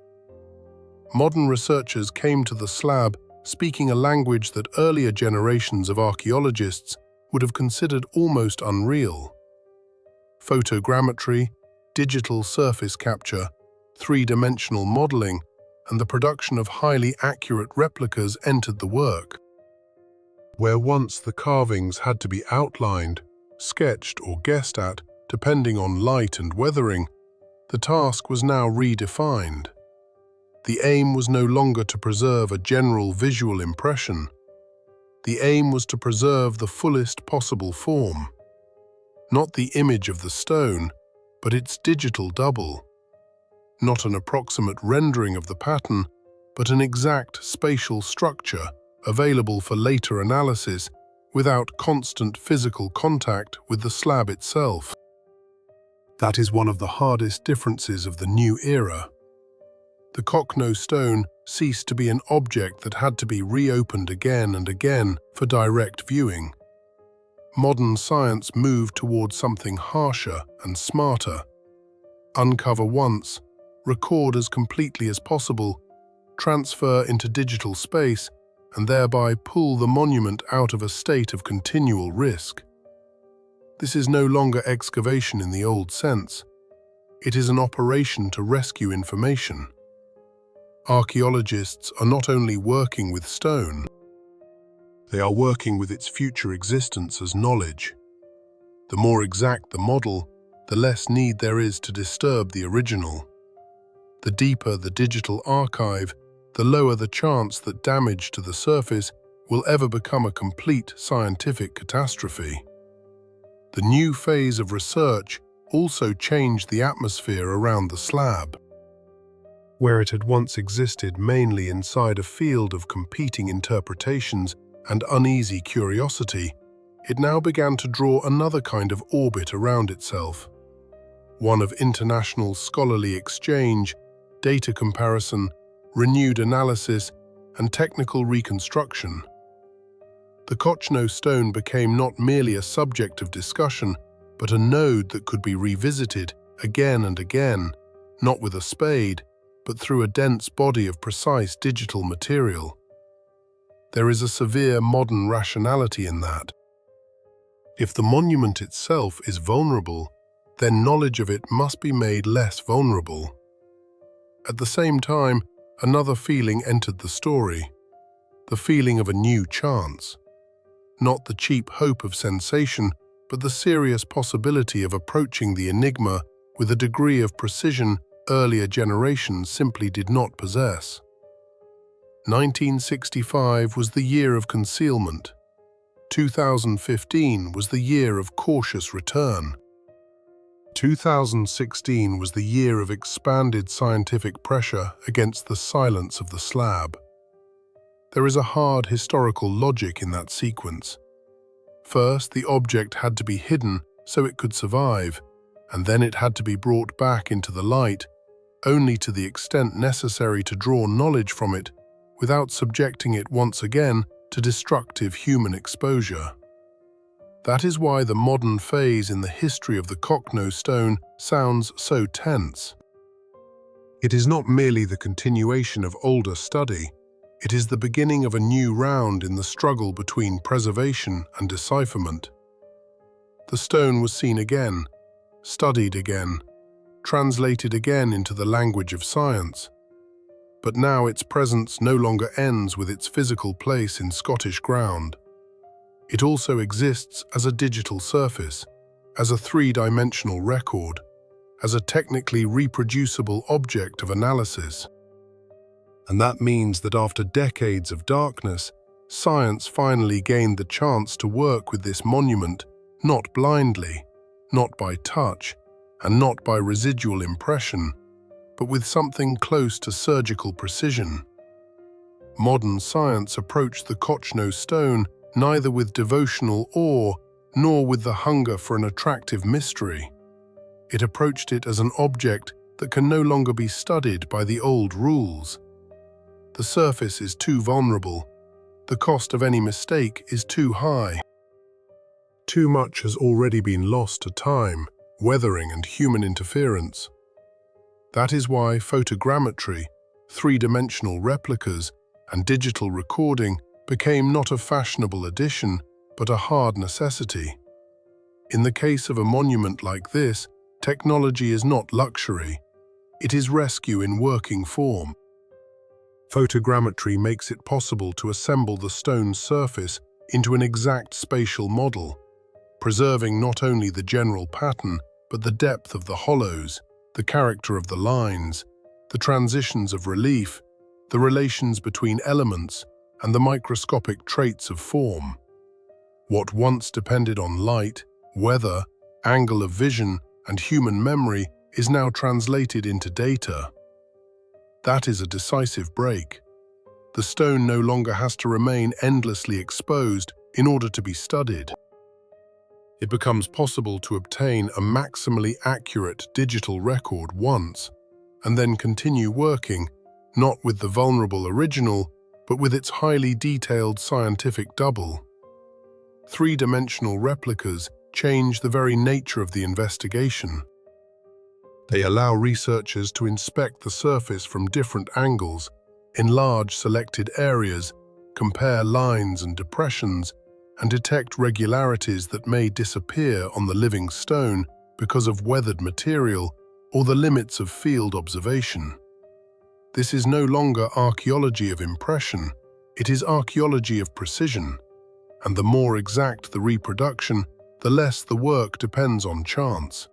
Modern researchers came to the slab speaking a language that earlier generations of archaeologists would have considered almost unreal. Photogrammetry, digital surface capture, three-dimensional modeling, and the production of highly accurate replicas entered the work. Where once the carvings had to be outlined, sketched, or guessed at, depending on light and weathering, the task was now redefined. The aim was no longer to preserve a general visual impression. The aim was to preserve the fullest possible form. Not the image of the stone, but its digital double. Not an approximate rendering of the pattern, but an exact spatial structure available for later analysis without constant physical contact with the slab itself. That is one of the hardest differences of the new era. The Cochno Stone ceased to be an object that had to be reopened again and again for direct viewing. Modern science moved towards something harsher and smarter. Uncover once, record as completely as possible, transfer into digital space, and thereby pull the monument out of a state of continual risk. This is no longer excavation in the old sense. It is an operation to rescue information. Archaeologists are not only working with stone, they are working with its future existence as knowledge. The more exact the model, the less need there is to disturb the original. The deeper the digital archive, the lower the chance that damage to the surface will ever become a complete scientific catastrophe. The new phase of research also changed the atmosphere around the slab. Where it had once existed mainly inside a field of competing interpretations and uneasy curiosity, it now began to draw another kind of orbit around itself. One of international scholarly exchange, data comparison, renewed analysis, and technical reconstruction. The Cochno Stone became not merely a subject of discussion, but a node that could be revisited again and again, not with a spade, but through a dense body of precise digital material. There is a severe modern rationality in that. If the monument itself is vulnerable, then knowledge of it must be made less vulnerable. At the same time, another feeling entered the story, the feeling of a new chance. Not the cheap hope of sensation, but the serious possibility of approaching the enigma with a degree of precision earlier generations simply did not possess. 1965 was the year of concealment. 2015 was the year of cautious return. 2016 was the year of expanded scientific pressure against the silence of the slab. There is a hard historical logic in that sequence. First, the object had to be hidden so it could survive, and then it had to be brought back into the light, only to the extent necessary to draw knowledge from it, without subjecting it once again to destructive human exposure. That is why the modern phase in the history of the Cochno Stone sounds so tense. It is not merely the continuation of older study, it is the beginning of a new round in the struggle between preservation and decipherment. The stone was seen again, studied again, translated again into the language of science. But now its presence no longer ends with its physical place in Scottish ground. It also exists as a digital surface, as a three-dimensional record, as a technically reproducible object of analysis. And that means that after decades of darkness, science finally gained the chance to work with this monument, not blindly, not by touch, and not by residual impression, but with something close to surgical precision. Modern science approached the Cochno Stone neither with devotional awe nor with the hunger for an attractive mystery. It approached it as an object that can no longer be studied by the old rules. The surface is too vulnerable. The cost of any mistake is too high. Too much has already been lost to time, weathering, and human interference. That is why photogrammetry, three-dimensional replicas, and digital recording became not a fashionable addition, but a hard necessity. In the case of a monument like this, technology is not luxury. It is rescue in working form. Photogrammetry makes it possible to assemble the stone's surface into an exact spatial model, preserving not only the general pattern, but the depth of the hollows, the character of the lines, the transitions of relief, the relations between elements, and the microscopic traits of form. What once depended on light, weather, angle of vision, and human memory is now translated into data. That is a decisive break. The stone no longer has to remain endlessly exposed in order to be studied. It becomes possible to obtain a maximally accurate digital record once, and then continue working, not with the vulnerable original, but with its highly detailed scientific double. Three-dimensional replicas change the very nature of the investigation. They allow researchers to inspect the surface from different angles, enlarge selected areas, compare lines and depressions, and detect regularities that may disappear on the living stone because of weathered material or the limits of field observation. This is no longer archaeology of impression, it is archaeology of precision, and the more exact the reproduction, the less the work depends on chance.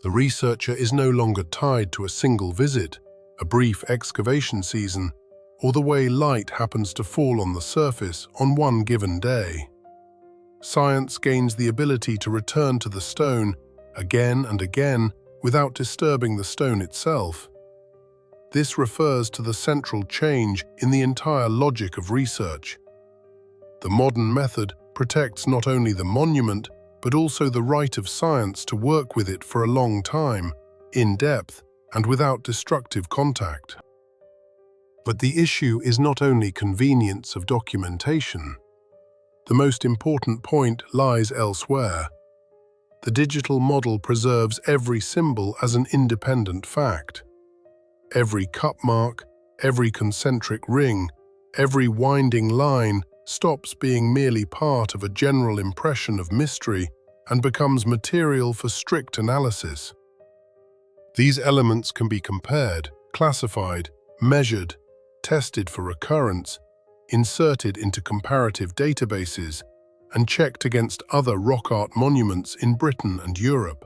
The researcher is no longer tied to a single visit, a brief excavation season, or the way light happens to fall on the surface on one given day. Science gains the ability to return to the stone again and again without disturbing the stone itself. This refers to the central change in the entire logic of research. The modern method protects not only the monument, but also the right of science to work with it for a long time, in depth, and without destructive contact. But the issue is not only convenience of documentation. The most important point lies elsewhere. The digital model preserves every symbol as an independent fact. Every cup mark, every concentric ring, every winding line stops being merely part of a general impression of mystery and becomes material for strict analysis. These elements can be compared, classified, measured, tested for recurrence, inserted into comparative databases, and checked against other rock art monuments in Britain and Europe.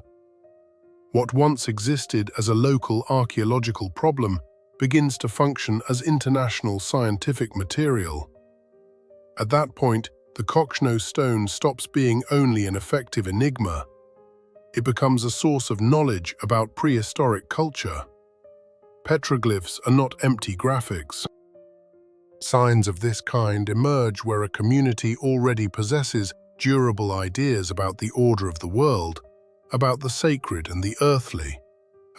What once existed as a local archaeological problem begins to function as international scientific material. At that point, the Cochno Stone stops being only an effective enigma. It becomes a source of knowledge about prehistoric culture. Petroglyphs are not empty graphics. Signs of this kind emerge where a community already possesses durable ideas about the order of the world, about the sacred and the earthly,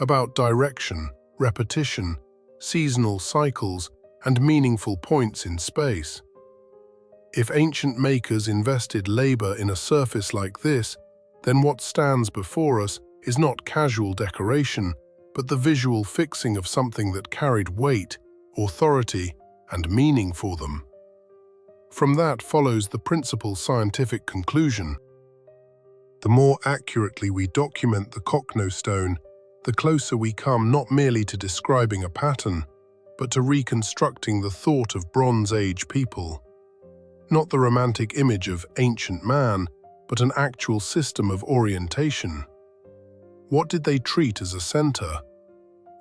about direction, repetition, seasonal cycles, and meaningful points in space. If ancient makers invested labor in a surface like this, then what stands before us is not casual decoration, but the visual fixing of something that carried weight, authority, and meaning for them. From that follows the principal scientific conclusion. The more accurately we document the Cochno Stone, the closer we come not merely to describing a pattern, but to reconstructing the thought of Bronze Age people. Not the romantic image of ancient man, but an actual system of orientation. What did they treat as a center?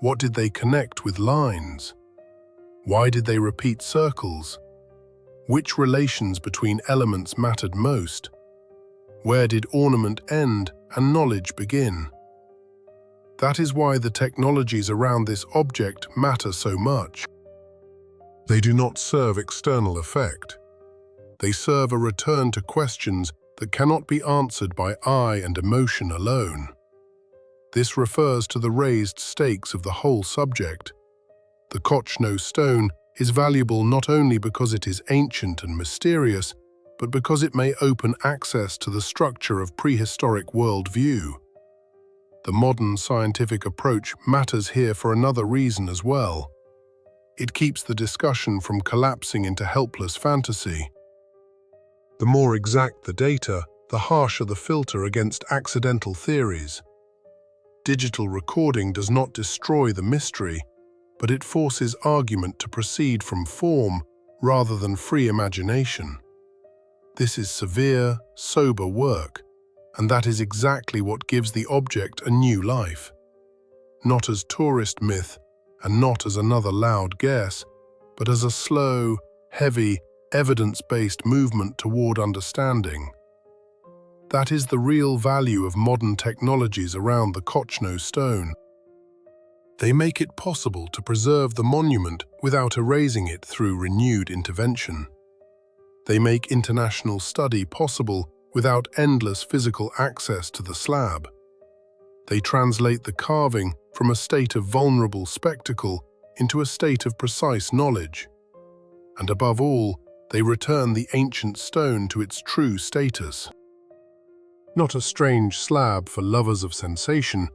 What did they connect with lines? Why did they repeat circles? Which relations between elements mattered most? Where did ornament end and knowledge begin? That is why the technologies around this object matter so much. They do not serve external effect. They serve a return to questions that cannot be answered by eye and emotion alone. This refers to the raised stakes of the whole subject. The Cochno Stone is valuable not only because it is ancient and mysterious, but because it may open access to the structure of prehistoric worldview. The modern scientific approach matters here for another reason as well. It keeps the discussion from collapsing into helpless fantasy. The more exact the data, the harsher the filter against accidental theories. Digital recording does not destroy the mystery, but it forces argument to proceed from form rather than free imagination. This is severe, sober work, and that is exactly what gives the object a new life. Not as tourist myth, and not as another loud guess, but as a slow, heavy, evidence-based movement toward understanding. That is the real value of modern technologies around the Cochno Stone. They make it possible to preserve the monument without erasing it through renewed intervention. They make international study possible without endless physical access to the slab. They translate the carving from a state of vulnerable spectacle into a state of precise knowledge. And above all, they return the ancient stone to its true status. Not a strange slab for lovers of sensation,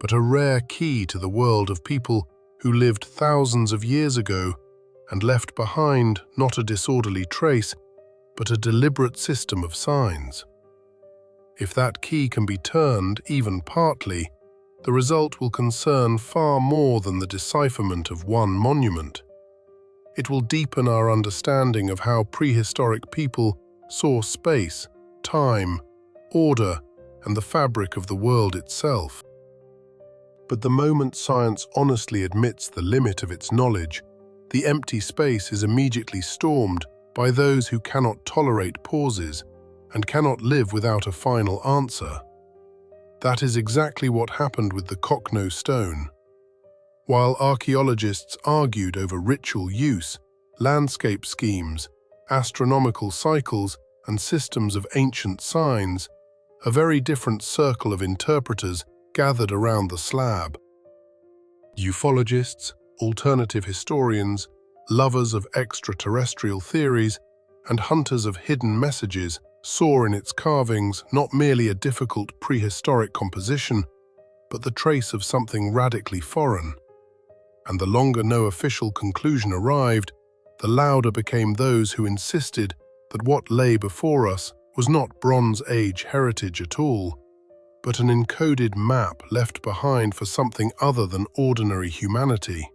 but a rare key to the world of people who lived thousands of years ago and left behind not a disorderly trace, but a deliberate system of signs. If that key can be turned, even partly, the result will concern far more than the decipherment of one monument. It will deepen our understanding of how prehistoric people saw space, time, order, and the fabric of the world itself. But the moment science honestly admits the limit of its knowledge, the empty space is immediately stormed by those who cannot tolerate pauses and cannot live without a final answer. That is exactly what happened with the Cochno Stone. While archaeologists argued over ritual use, landscape schemes, astronomical cycles, and systems of ancient signs, a very different circle of interpreters gathered around the slab. Ufologists, alternative historians, lovers of extraterrestrial theories, and hunters of hidden messages saw in its carvings not merely a difficult prehistoric composition, but the trace of something radically foreign. And the longer no official conclusion arrived, the louder became those who insisted that what lay before us was not Bronze Age heritage at all, but an encoded map left behind for something other than ordinary humanity.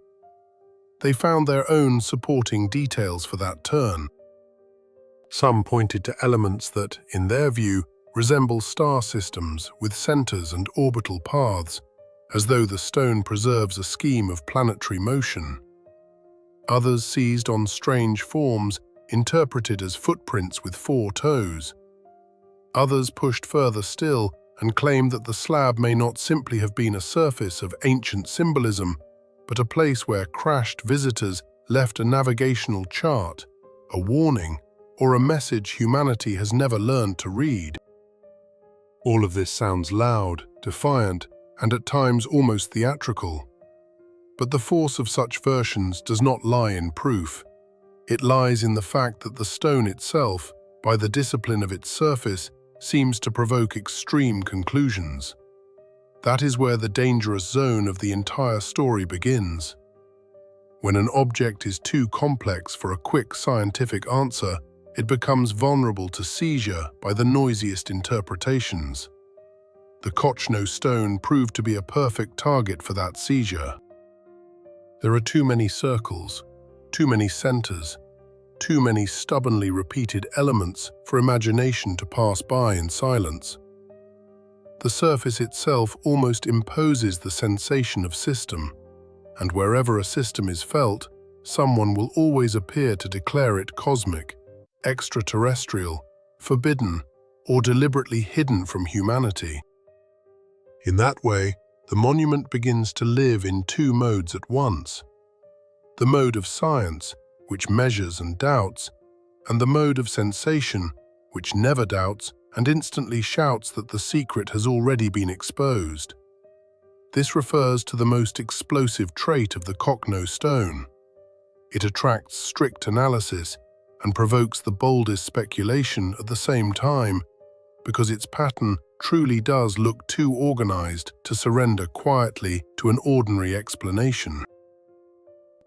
They found their own supporting details for that turn. Some pointed to elements that, in their view, resemble star systems with centers and orbital paths, as though the stone preserves a scheme of planetary motion. Others seized on strange forms interpreted as footprints with 4 toes. Others pushed further still and claimed that the slab may not simply have been a surface of ancient symbolism, but a place where crashed visitors left a navigational chart, a warning, or a message humanity has never learned to read. All of this sounds loud, defiant, and at times almost theatrical. But the force of such versions does not lie in proof. It lies in the fact that the stone itself, by the discipline of its surface, seems to provoke extreme conclusions. That is where the dangerous zone of the entire story begins. When an object is too complex for a quick scientific answer, it becomes vulnerable to seizure by the noisiest interpretations. The Cochno Stone proved to be a perfect target for that seizure. There are too many circles, too many centers, too many stubbornly repeated elements for imagination to pass by in silence. The surface itself almost imposes the sensation of system, and wherever a system is felt, someone will always appear to declare it cosmic, extraterrestrial, forbidden, or deliberately hidden from humanity. In that way, the monument begins to live in 2 modes at once: the mode of science, which measures and doubts, and the mode of sensation, which never doubts and instantly shouts that the secret has already been exposed. This refers to the most explosive trait of the Cochno Stone. It attracts strict analysis and provokes the boldest speculation at the same time, because its pattern truly does look too organized to surrender quietly to an ordinary explanation.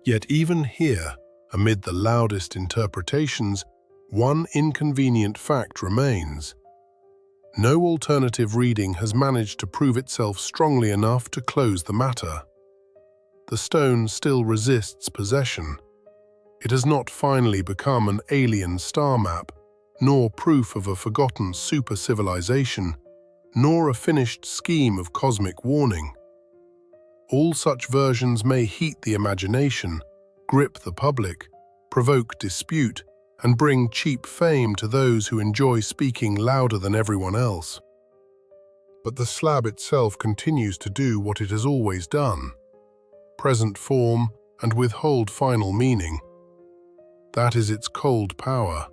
Yet even here, amid the loudest interpretations, one inconvenient fact remains. No alternative reading has managed to prove itself strongly enough to close the matter. The stone still resists possession. It has not finally become an alien star map, nor proof of a forgotten super-civilization, nor a finished scheme of cosmic warning. All such versions may heat the imagination, grip the public, provoke dispute, and bring cheap fame to those who enjoy speaking louder than everyone else. But the slab itself continues to do what it has always done: present form and withhold final meaning. That is its cold power.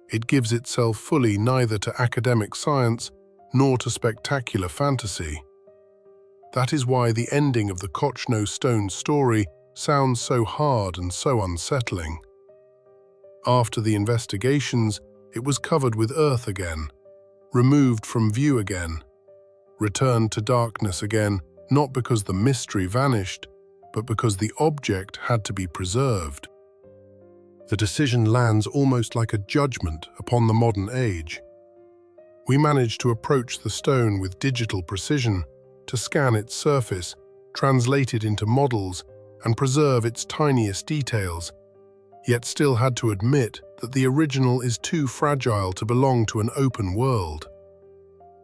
It gives itself fully neither to academic science nor to spectacular fantasy. That is why the ending of the Cochno Stone story sounds so hard and so unsettling. After the investigations, it was covered with earth again, removed from view again, returned to darkness again, not because the mystery vanished, but because the object had to be preserved. The decision lands almost like a judgment upon the modern age. We managed to approach the stone with digital precision, to scan its surface, translate it into models, and preserve its tiniest details, yet still had to admit that the original is too fragile to belong to an open world.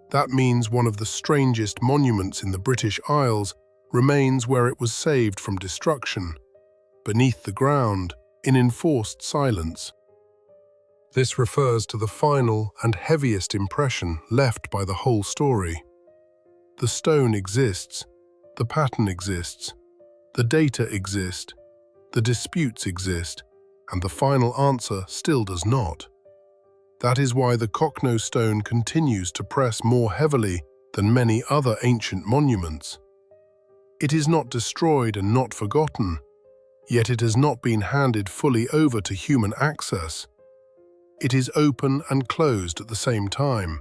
That means one of the strangest monuments in the British Isles remains where it was saved from destruction, beneath the ground, in enforced silence. This refers to the final and heaviest impression left by the whole story. The stone exists, the pattern exists, the data exist, the disputes exist, and the final answer still does not. That is why the Cochno Stone continues to press more heavily than many other ancient monuments. It is not destroyed and not forgotten, yet it has not been handed fully over to human access. It is open and closed at the same time.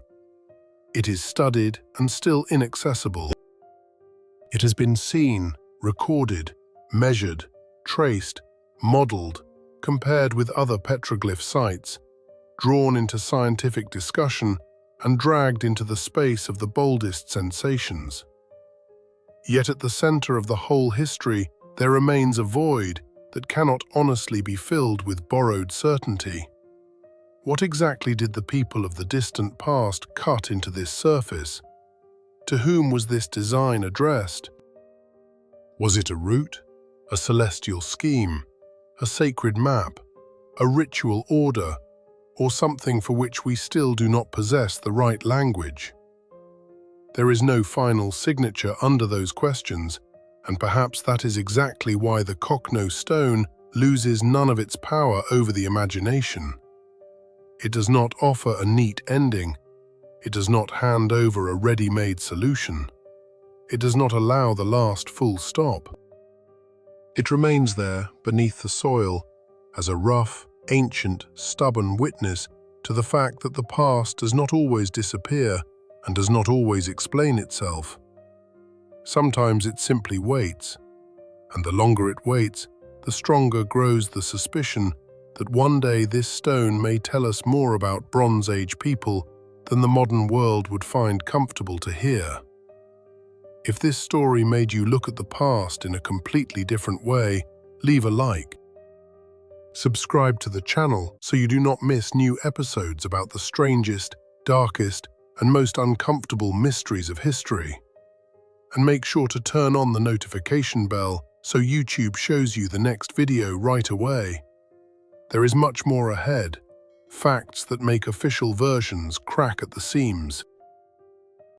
It is studied and still inaccessible. It has been seen, recorded, measured, traced, modeled, compared with other petroglyph sites, drawn into scientific discussion and dragged into the space of the boldest sensations. Yet at the center of the whole history, there remains a void that cannot honestly be filled with borrowed certainty. What exactly did the people of the distant past cut into this surface? To whom was this design addressed? Was it a route, a celestial scheme, a sacred map, a ritual order, or something for which we still do not possess the right language? There is no final signature under those questions, and perhaps that is exactly why the Cochno Stone loses none of its power over the imagination. It does not offer a neat ending. It does not hand over a ready-made solution. It does not allow the last full stop. It remains there beneath the soil as a rough, ancient, stubborn witness to the fact that the past does not always disappear and does not always explain itself. Sometimes it simply waits, and the longer it waits, the stronger grows the suspicion that one day this stone may tell us more about Bronze Age people than the modern world would find comfortable to hear. If this story made you look at the past in a completely different way, leave a like. Subscribe to the channel so you do not miss new episodes about the strangest, darkest, and most uncomfortable mysteries of history. And make sure to turn on the notification bell so YouTube shows you the next video right away. There is much more ahead, facts that make official versions crack at the seams.